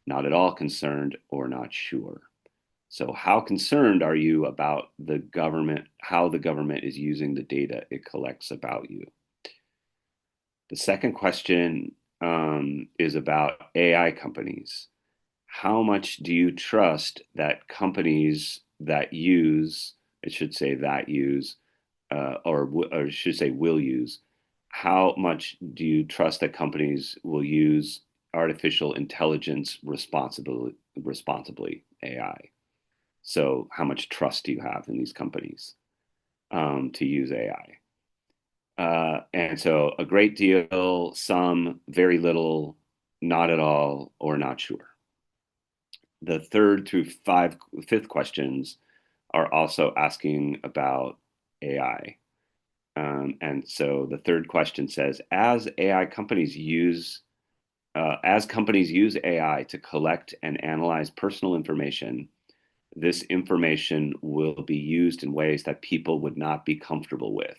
Speaker 1: not at all concerned, or not sure. So, how concerned are you about the government, how the government is using the data it collects about you? The second question is about AI companies. How much do you trust that companies that use, it should say that use, or should say will use, how much do you trust that companies will use artificial intelligence responsibly, AI? So, how much trust do you have in these companies to use AI? And so, a great deal, some, very little, not at all, or not sure. The third through fifth questions are also asking about AI. And so, the third question says, as companies use AI to collect and analyze personal information, This information will be used in ways that people would not be comfortable with.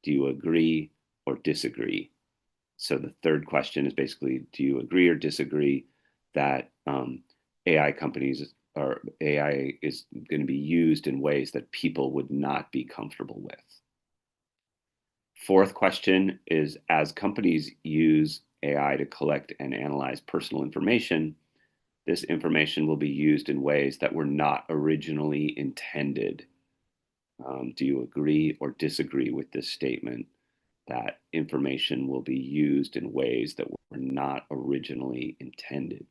Speaker 1: Do you agree or disagree? So the third question is basically, do you agree or disagree that AI companies or AI is going to be used in ways that people would not be comfortable with? Fourth question is, as companies use AI to collect and analyze personal information, this information will be used in ways that were not originally intended. Do you agree or disagree with this statement that information will be used in ways that were not originally intended?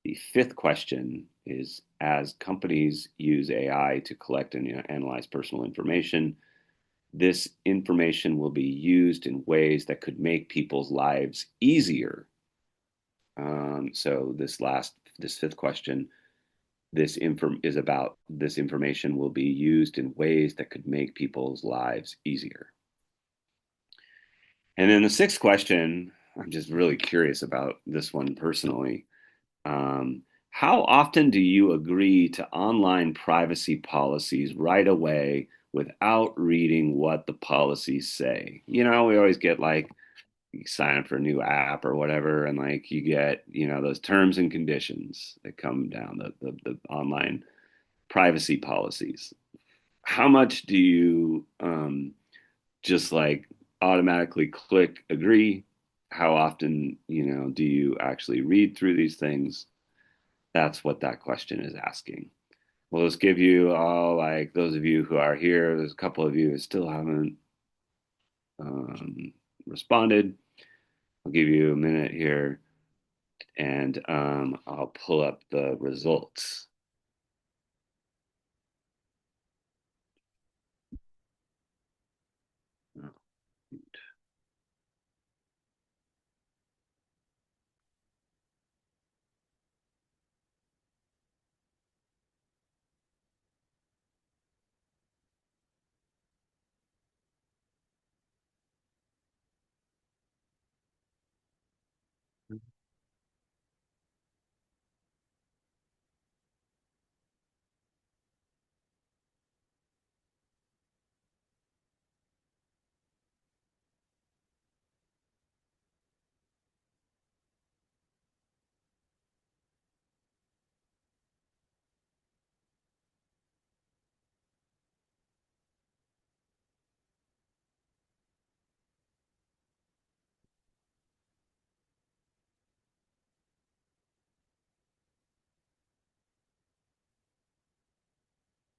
Speaker 1: The fifth question is, as companies use AI to collect and analyze personal information, this information will be used in ways that could make people's lives easier. So this fifth question, is about this information will be used in ways that could make people's lives easier. And then the sixth question, I'm just really curious about this one personally. How often do you agree to online privacy policies right away without reading what the policies say? You know, we always get like, you sign up for a new app or whatever, and like you get, those terms and conditions that come down, the online privacy policies. How much do you just like automatically click agree? How often, do you actually read through these things? That's what that question is asking. Well, let's give you all, like those of you who are here, there's a couple of you who still haven't responded. I'll give you a minute here and I'll pull up the results.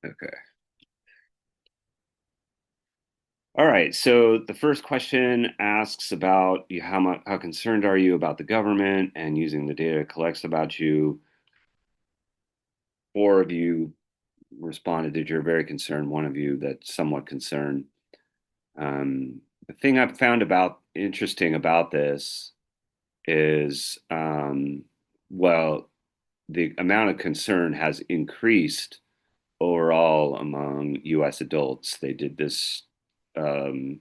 Speaker 1: Okay. All right. So the first question asks about how concerned are you about the government and using the data it collects about you. Four of you responded that you're very concerned. One of you that's somewhat concerned. The thing I've found about interesting about this is, well, the amount of concern has increased overall among U.S. adults. They did this um,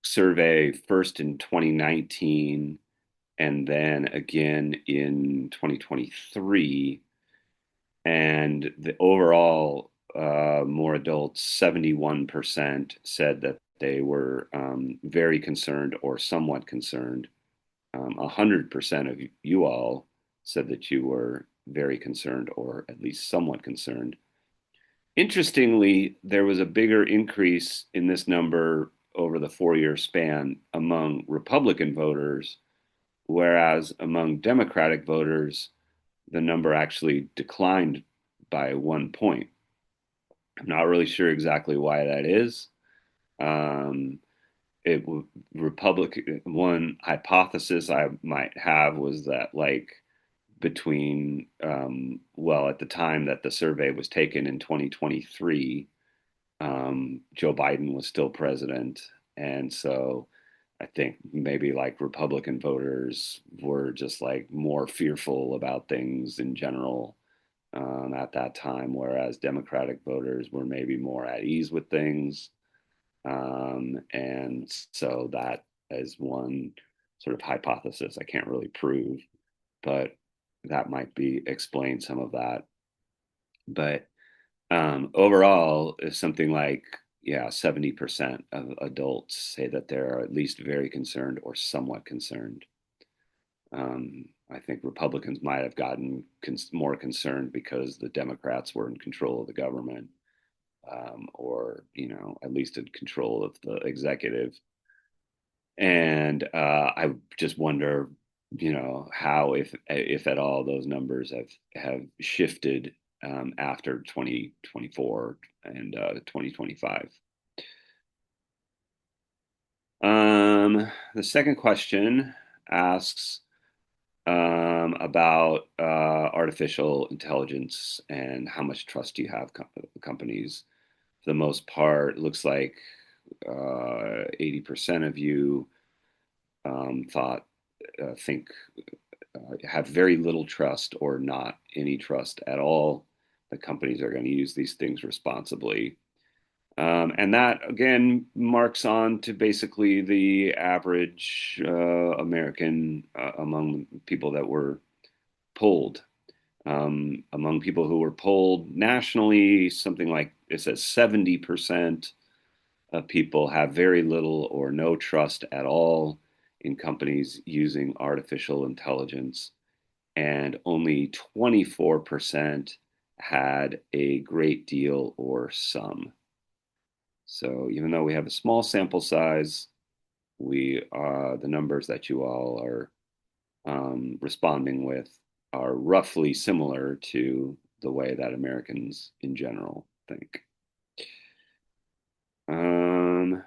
Speaker 1: survey first in 2019 and then again in 2023. And the overall, more adults, 71% said that they were very concerned or somewhat concerned. 100% of you all said that you were very concerned or at least somewhat concerned. Interestingly, there was a bigger increase in this number over the 4 year span among Republican voters, whereas among Democratic voters, the number actually declined by 1 point. I'm not really sure exactly why that is. Um, it Republican one hypothesis I might have was that like between well at the time that the survey was taken in 2023, Joe Biden was still president, and so I think maybe like Republican voters were just like more fearful about things in general at that time, whereas Democratic voters were maybe more at ease with things. And so that is one sort of hypothesis I can't really prove, but that might be explain some of that. But overall, is something like, yeah, 70% of adults say that they're at least very concerned or somewhat concerned. I think Republicans might have gotten more concerned because the Democrats were in control of the government, or at least in control of the executive. And I just wonder, how, if at all, those numbers have shifted after 2024 and 2025. The second question asks about artificial intelligence and how much trust do you have companies. For the most part, it looks like 80% of you thought think have very little trust or not any trust at all that companies are going to use these things responsibly. And that again marks on to basically the average American among people that were polled. Among people who were polled nationally, something like it says 70% of people have very little or no trust at all in companies using artificial intelligence, and only 24% had a great deal or some. So even though we have a small sample size, we the numbers that you all are responding with are roughly similar to the way that Americans in general think. Um,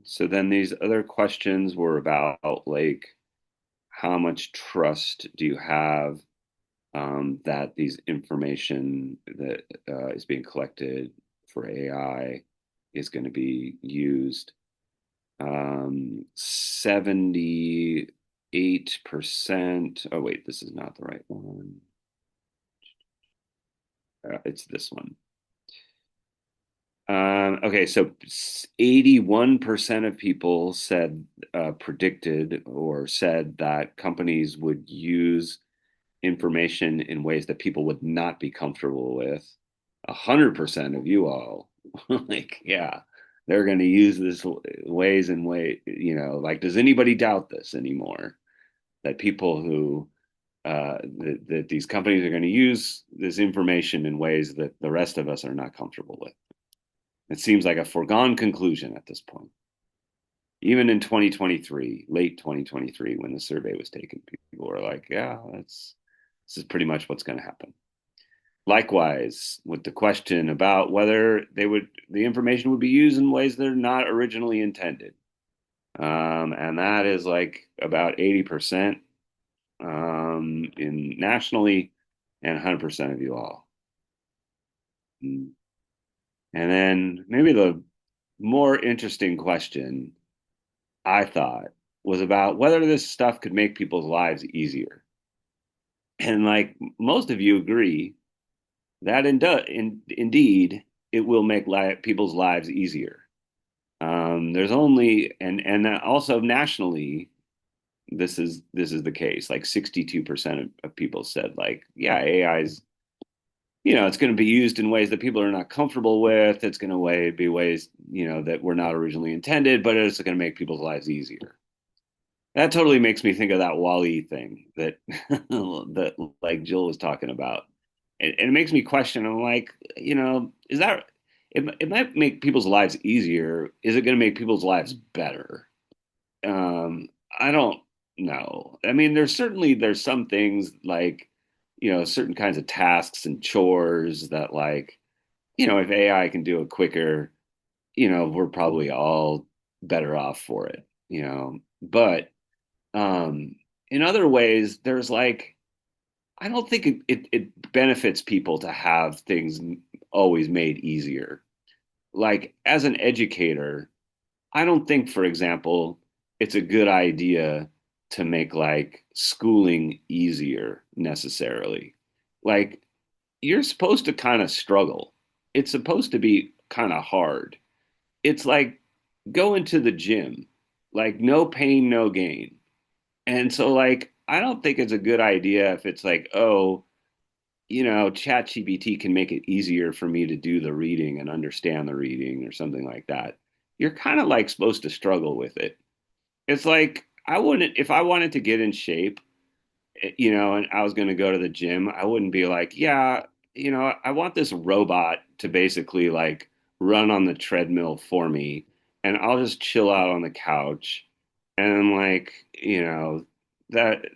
Speaker 1: so then these other questions were about like how much trust do you have that these information that is being collected for AI is going to be used. 78%. Oh, wait, this is not the right one. It's this one. Okay, so 81% of people said, predicted or said that companies would use information in ways that people would not be comfortable with. 100% of you all, like, yeah, they're going to use this ways and way, like, does anybody doubt this anymore? That people who, that these companies are going to use this information in ways that the rest of us are not comfortable with. It seems like a foregone conclusion at this point. Even in 2023, late 2023, when the survey was taken, people were like, yeah, this is pretty much what's going to happen. Likewise, with the question about whether the information would be used in ways that are not originally intended. And that is like about 80% in nationally, and 100% of you all. And then maybe the more interesting question, I thought, was about whether this stuff could make people's lives easier. And like most of you agree that indeed it will make people's lives easier. There's only and also nationally, this is the case. Like 62% of people said, like, yeah, AI's, it's going to be used in ways that people are not comfortable with. It's going to be ways, that were not originally intended, but it's going to make people's lives easier. That totally makes me think of that Wall-E thing that that like Jill was talking about. And it makes me question, I'm like, is that it might make people's lives easier. Is it going to make people's lives better? I don't know. I mean, there's some things like, certain kinds of tasks and chores that like, if AI can do it quicker, we're probably all better off for it, But in other ways, there's like, I don't think it benefits people to have things always made easier. Like, as an educator, I don't think, for example, it's a good idea to make like schooling easier necessarily. Like, you're supposed to kind of struggle. It's supposed to be kind of hard. It's like going to the gym, like no pain, no gain. And so, like, I don't think it's a good idea if it's like, oh, ChatGPT can make it easier for me to do the reading and understand the reading or something like that. You're kind of like supposed to struggle with it. It's like I wouldn't, if I wanted to get in shape, and I was going to go to the gym, I wouldn't be like, yeah, I want this robot to basically like run on the treadmill for me, and I'll just chill out on the couch, and like, and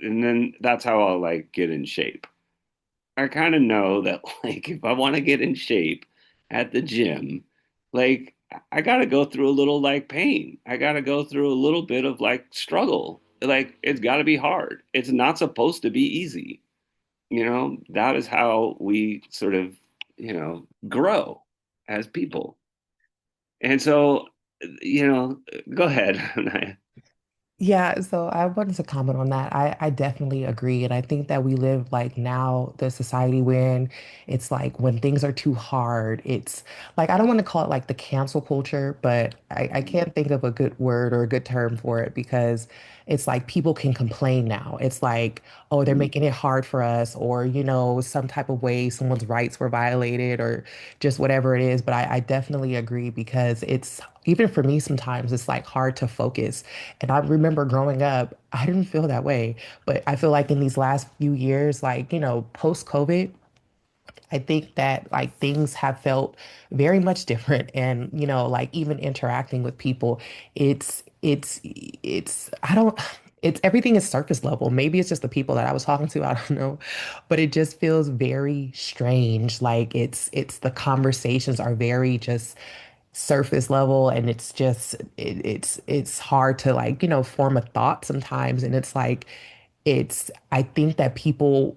Speaker 1: then that's how I'll like get in shape. I kind of know that like if I want to get in shape at the gym, like I got to go through a little like pain. I got to go through a little bit of like struggle. Like it's got to be hard. It's not supposed to be easy. That is how we sort of, grow as people. And so, you know, go ahead.
Speaker 3: Yeah, so I wanted to comment on that. I definitely agree. And I think that we live like now, the society when it's like when things are too hard, it's like I don't want to call it like the cancel culture, but I can't think of a good word or a good term for it because it's like people can complain now. It's like, oh, they're making it hard for us, or some type of way someone's rights were violated, or just whatever it is. But I definitely agree because it's even for me sometimes it's like hard to focus. And I remember growing up, I didn't feel that way. But I feel like in these last few years, like, post COVID, I think that like things have felt very much different. And, like even interacting with people, I don't, it's everything is surface level. Maybe it's just the people that I was talking to. I don't know. But it just feels very strange. Like it's the conversations are very just surface level and it's just it's hard to like form a thought sometimes and it's like it's I think that people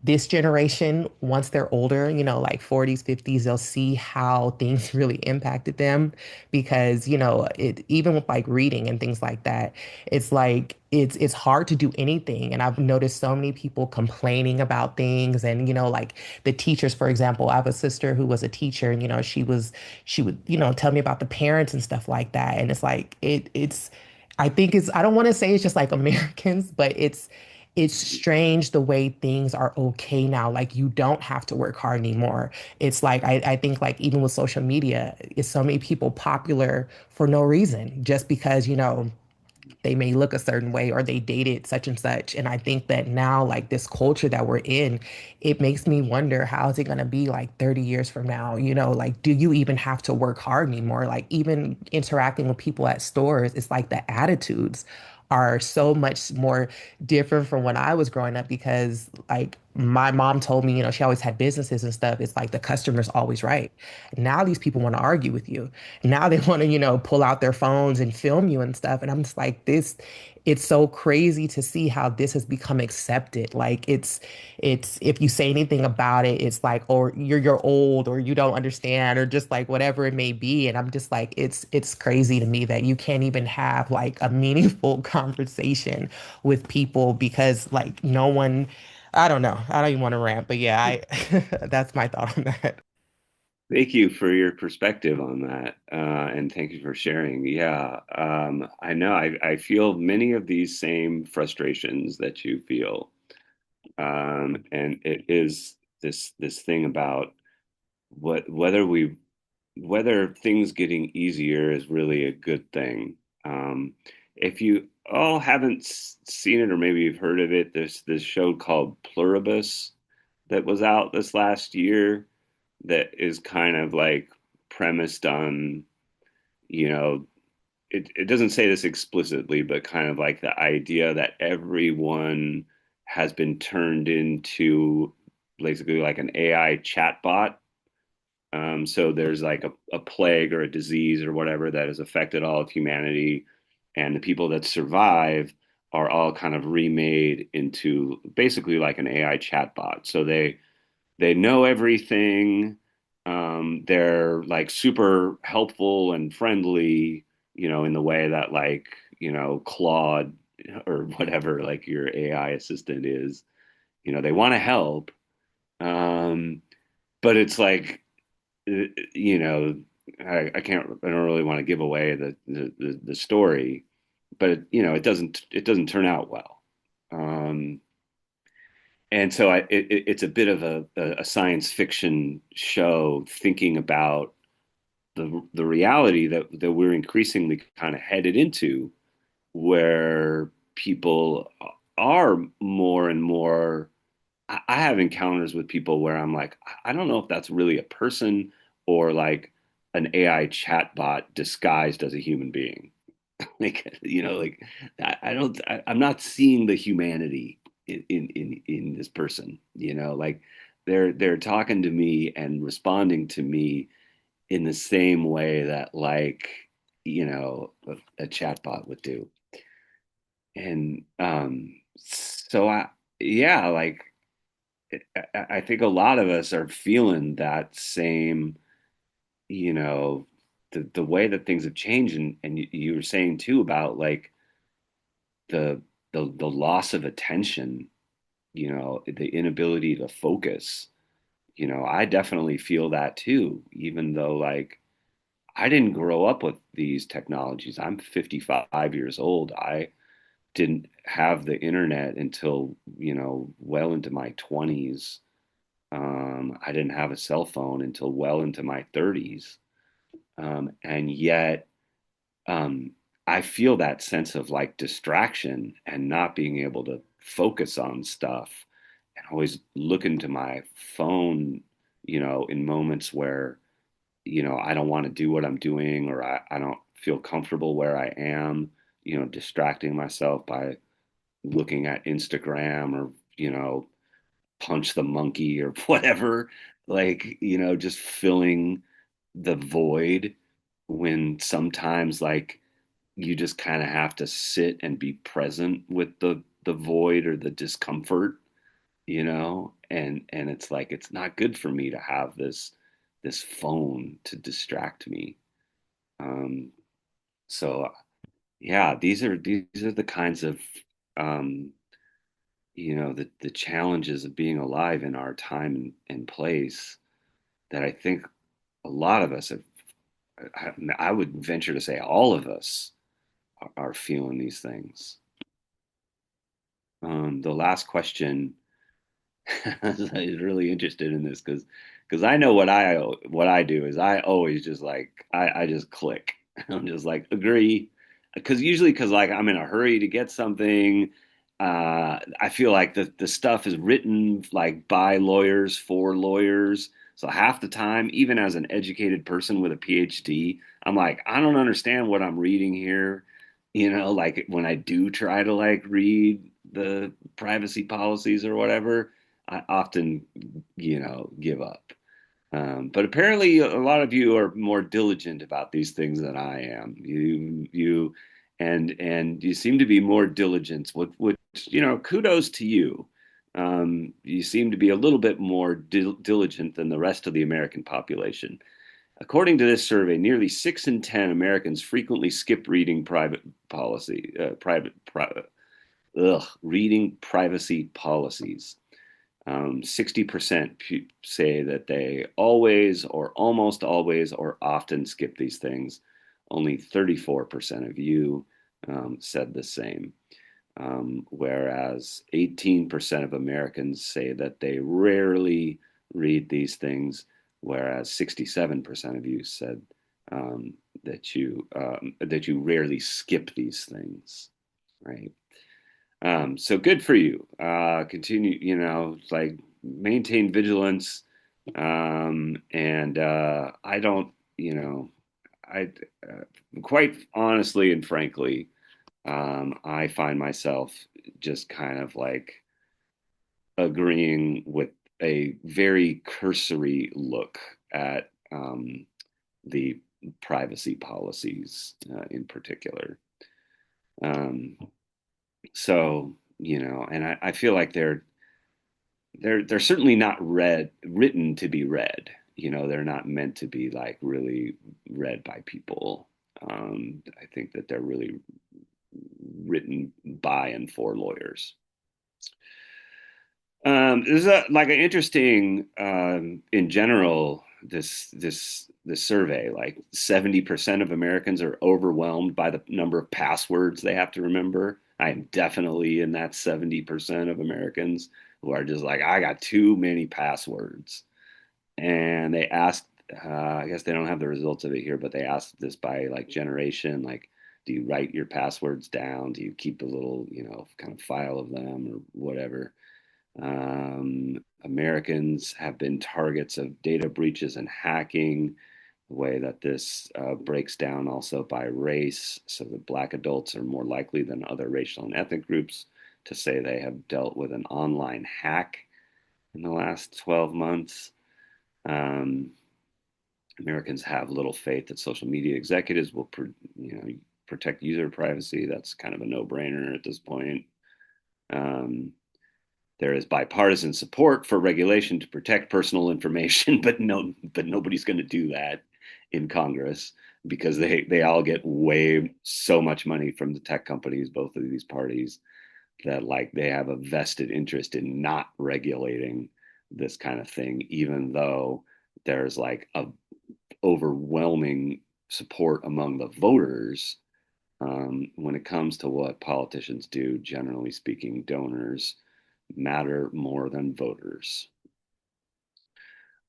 Speaker 3: this generation, once they're older, like 40s, 50s, they'll see how things really impacted them because, it even with like reading and things like that, it's like it's hard to do anything. And I've noticed so many people complaining about things and, like the teachers, for example, I have a sister who was a teacher and, she would, tell me about the parents and stuff like that. And it's like it's I think it's I don't want to say it's just like Americans, but it's strange the way things are okay now. Like you don't have to work hard anymore. It's like I think like even with social media, it's so many people popular for no reason, just because, they may look a certain way or they dated such and such. And I think that now, like this culture that we're in, it makes me wonder how is it going to be like 30 years from now? Like, do you even have to work hard anymore? Like, even interacting with people at stores, it's like the attitudes are so much more different from when I was growing up because like my mom told me, she always had businesses and stuff. It's like the customer's always right. Now these people want to argue with you. Now they want to, pull out their phones and film you and stuff. And I'm just like, it's so crazy to see how this has become accepted. Like it's if you say anything about it, it's like, or you're old or you don't understand or just like whatever it may be. And I'm just like, it's crazy to me that you can't even have like a meaningful conversation with people because like no one, I don't know. I don't even want to rant, but yeah, I that's my thought on that.
Speaker 1: Thank you for your perspective on that, and thank you for sharing. Yeah, I know I feel many of these same frustrations that you feel, and it is this thing about whether things getting easier is really a good thing. Um, if you all haven't seen it, or maybe you've heard of it, there's this show called Pluribus that was out this last year that is kind of like premised on, you know, it doesn't say this explicitly, but kind of like the idea that everyone has been turned into basically like an AI chatbot. So there's like a plague or a disease or whatever that has affected all of humanity, and the people that survive are all kind of remade into basically like an AI chatbot. So they know everything. They're like super helpful and friendly, in the way that like, Claude or whatever, like your AI assistant is, they want to help. Um, but it's like, you know, I don't really want to give away the story, but it doesn't turn out well. Um, and so it's a bit of a science fiction show thinking about the reality that we're increasingly kind of headed into, where people are more and more. I have encounters with people where I'm like, I don't know if that's really a person or like an AI chatbot disguised as a human being. Like, like I don't, I'm not seeing the humanity in this person. Like they're talking to me and responding to me in the same way that like a chatbot would do. And so I yeah, like I think a lot of us are feeling that same, you know, the way that things have changed, and you were saying too about like the the loss of attention, the inability to focus. I definitely feel that too, even though like I didn't grow up with these technologies. I'm 55 years old. I didn't have the internet until, well into my 20s. I didn't have a cell phone until well into my 30s. And yet, um, I feel that sense of like distraction and not being able to focus on stuff and always looking to my phone, in moments where, I don't want to do what I'm doing, or I don't feel comfortable where I am, distracting myself by looking at Instagram or, punch the monkey or whatever, like, just filling the void when sometimes like you just kind of have to sit and be present with the void or the discomfort, and it's like it's not good for me to have this phone to distract me. Um, so yeah, these are the kinds of um, the challenges of being alive in our time and place that I think a lot of us have. I would venture to say all of us are feeling these things. The last question is really interested in this because I know what I do is I always just like I just click. I'm just like agree because like I'm in a hurry to get something. I feel like the stuff is written like by lawyers for lawyers. So half the time, even as an educated person with a PhD, I'm like, I don't understand what I'm reading here. Like when I do try to like read the privacy policies or whatever, I often, give up. But apparently, a lot of you are more diligent about these things than I am. And you seem to be more diligent. Which kudos to you. You seem to be a little bit more diligent than the rest of the American population. According to this survey, nearly 6 in 10 Americans frequently skip reading reading privacy policies. 60% say that they always or almost always or often skip these things. Only 34% of you said the same. Whereas 18% of Americans say that they rarely read these things, whereas 67% of you said that you rarely skip these things, right? So good for you. Continue, like maintain vigilance. And I don't, I quite honestly and frankly, I find myself just kind of like agreeing with a very cursory look at the privacy policies in particular. Um, so, and I feel like they're certainly not written to be read. They're not meant to be like really read by people. I think that they're really written by and for lawyers. This is like an interesting, in general, this survey. Like 70% of Americans are overwhelmed by the number of passwords they have to remember. I am definitely in that 70% of Americans. who are just like, I got too many passwords. And they asked, I guess they don't have the results of it here, but they asked this by like generation, like, do you write your passwords down? Do you keep a little, kind of file of them or whatever? Americans have been targets of data breaches and hacking. The way that this breaks down also by race, so that Black adults are more likely than other racial and ethnic groups to say they have dealt with an online hack in the last 12 months. Um, Americans have little faith that social media executives will, protect user privacy. That's kind of a no-brainer at this point. Um, there is bipartisan support for regulation to protect personal information, but nobody's going to do that in Congress because they all get way so much money from the tech companies, both of these parties, that like they have a vested interest in not regulating this kind of thing, even though there's like a overwhelming support among the voters when it comes to what politicians do. Generally speaking, donors matter more than voters.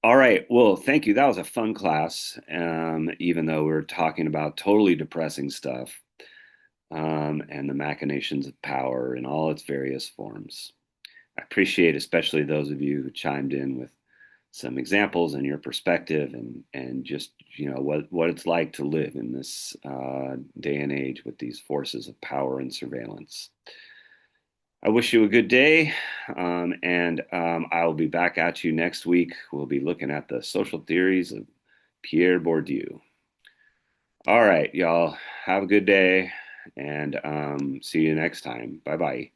Speaker 1: All right. Well, thank you. That was a fun class, even though we are talking about totally depressing stuff and the machinations of power in all its various forms. I appreciate especially those of you who chimed in with some examples and your perspective and just what it's like to live in this day and age with these forces of power and surveillance. I wish you a good day, and I will be back at you next week. We'll be looking at the social theories of Pierre Bourdieu. All right, y'all, have a good day, and see you next time. Bye bye.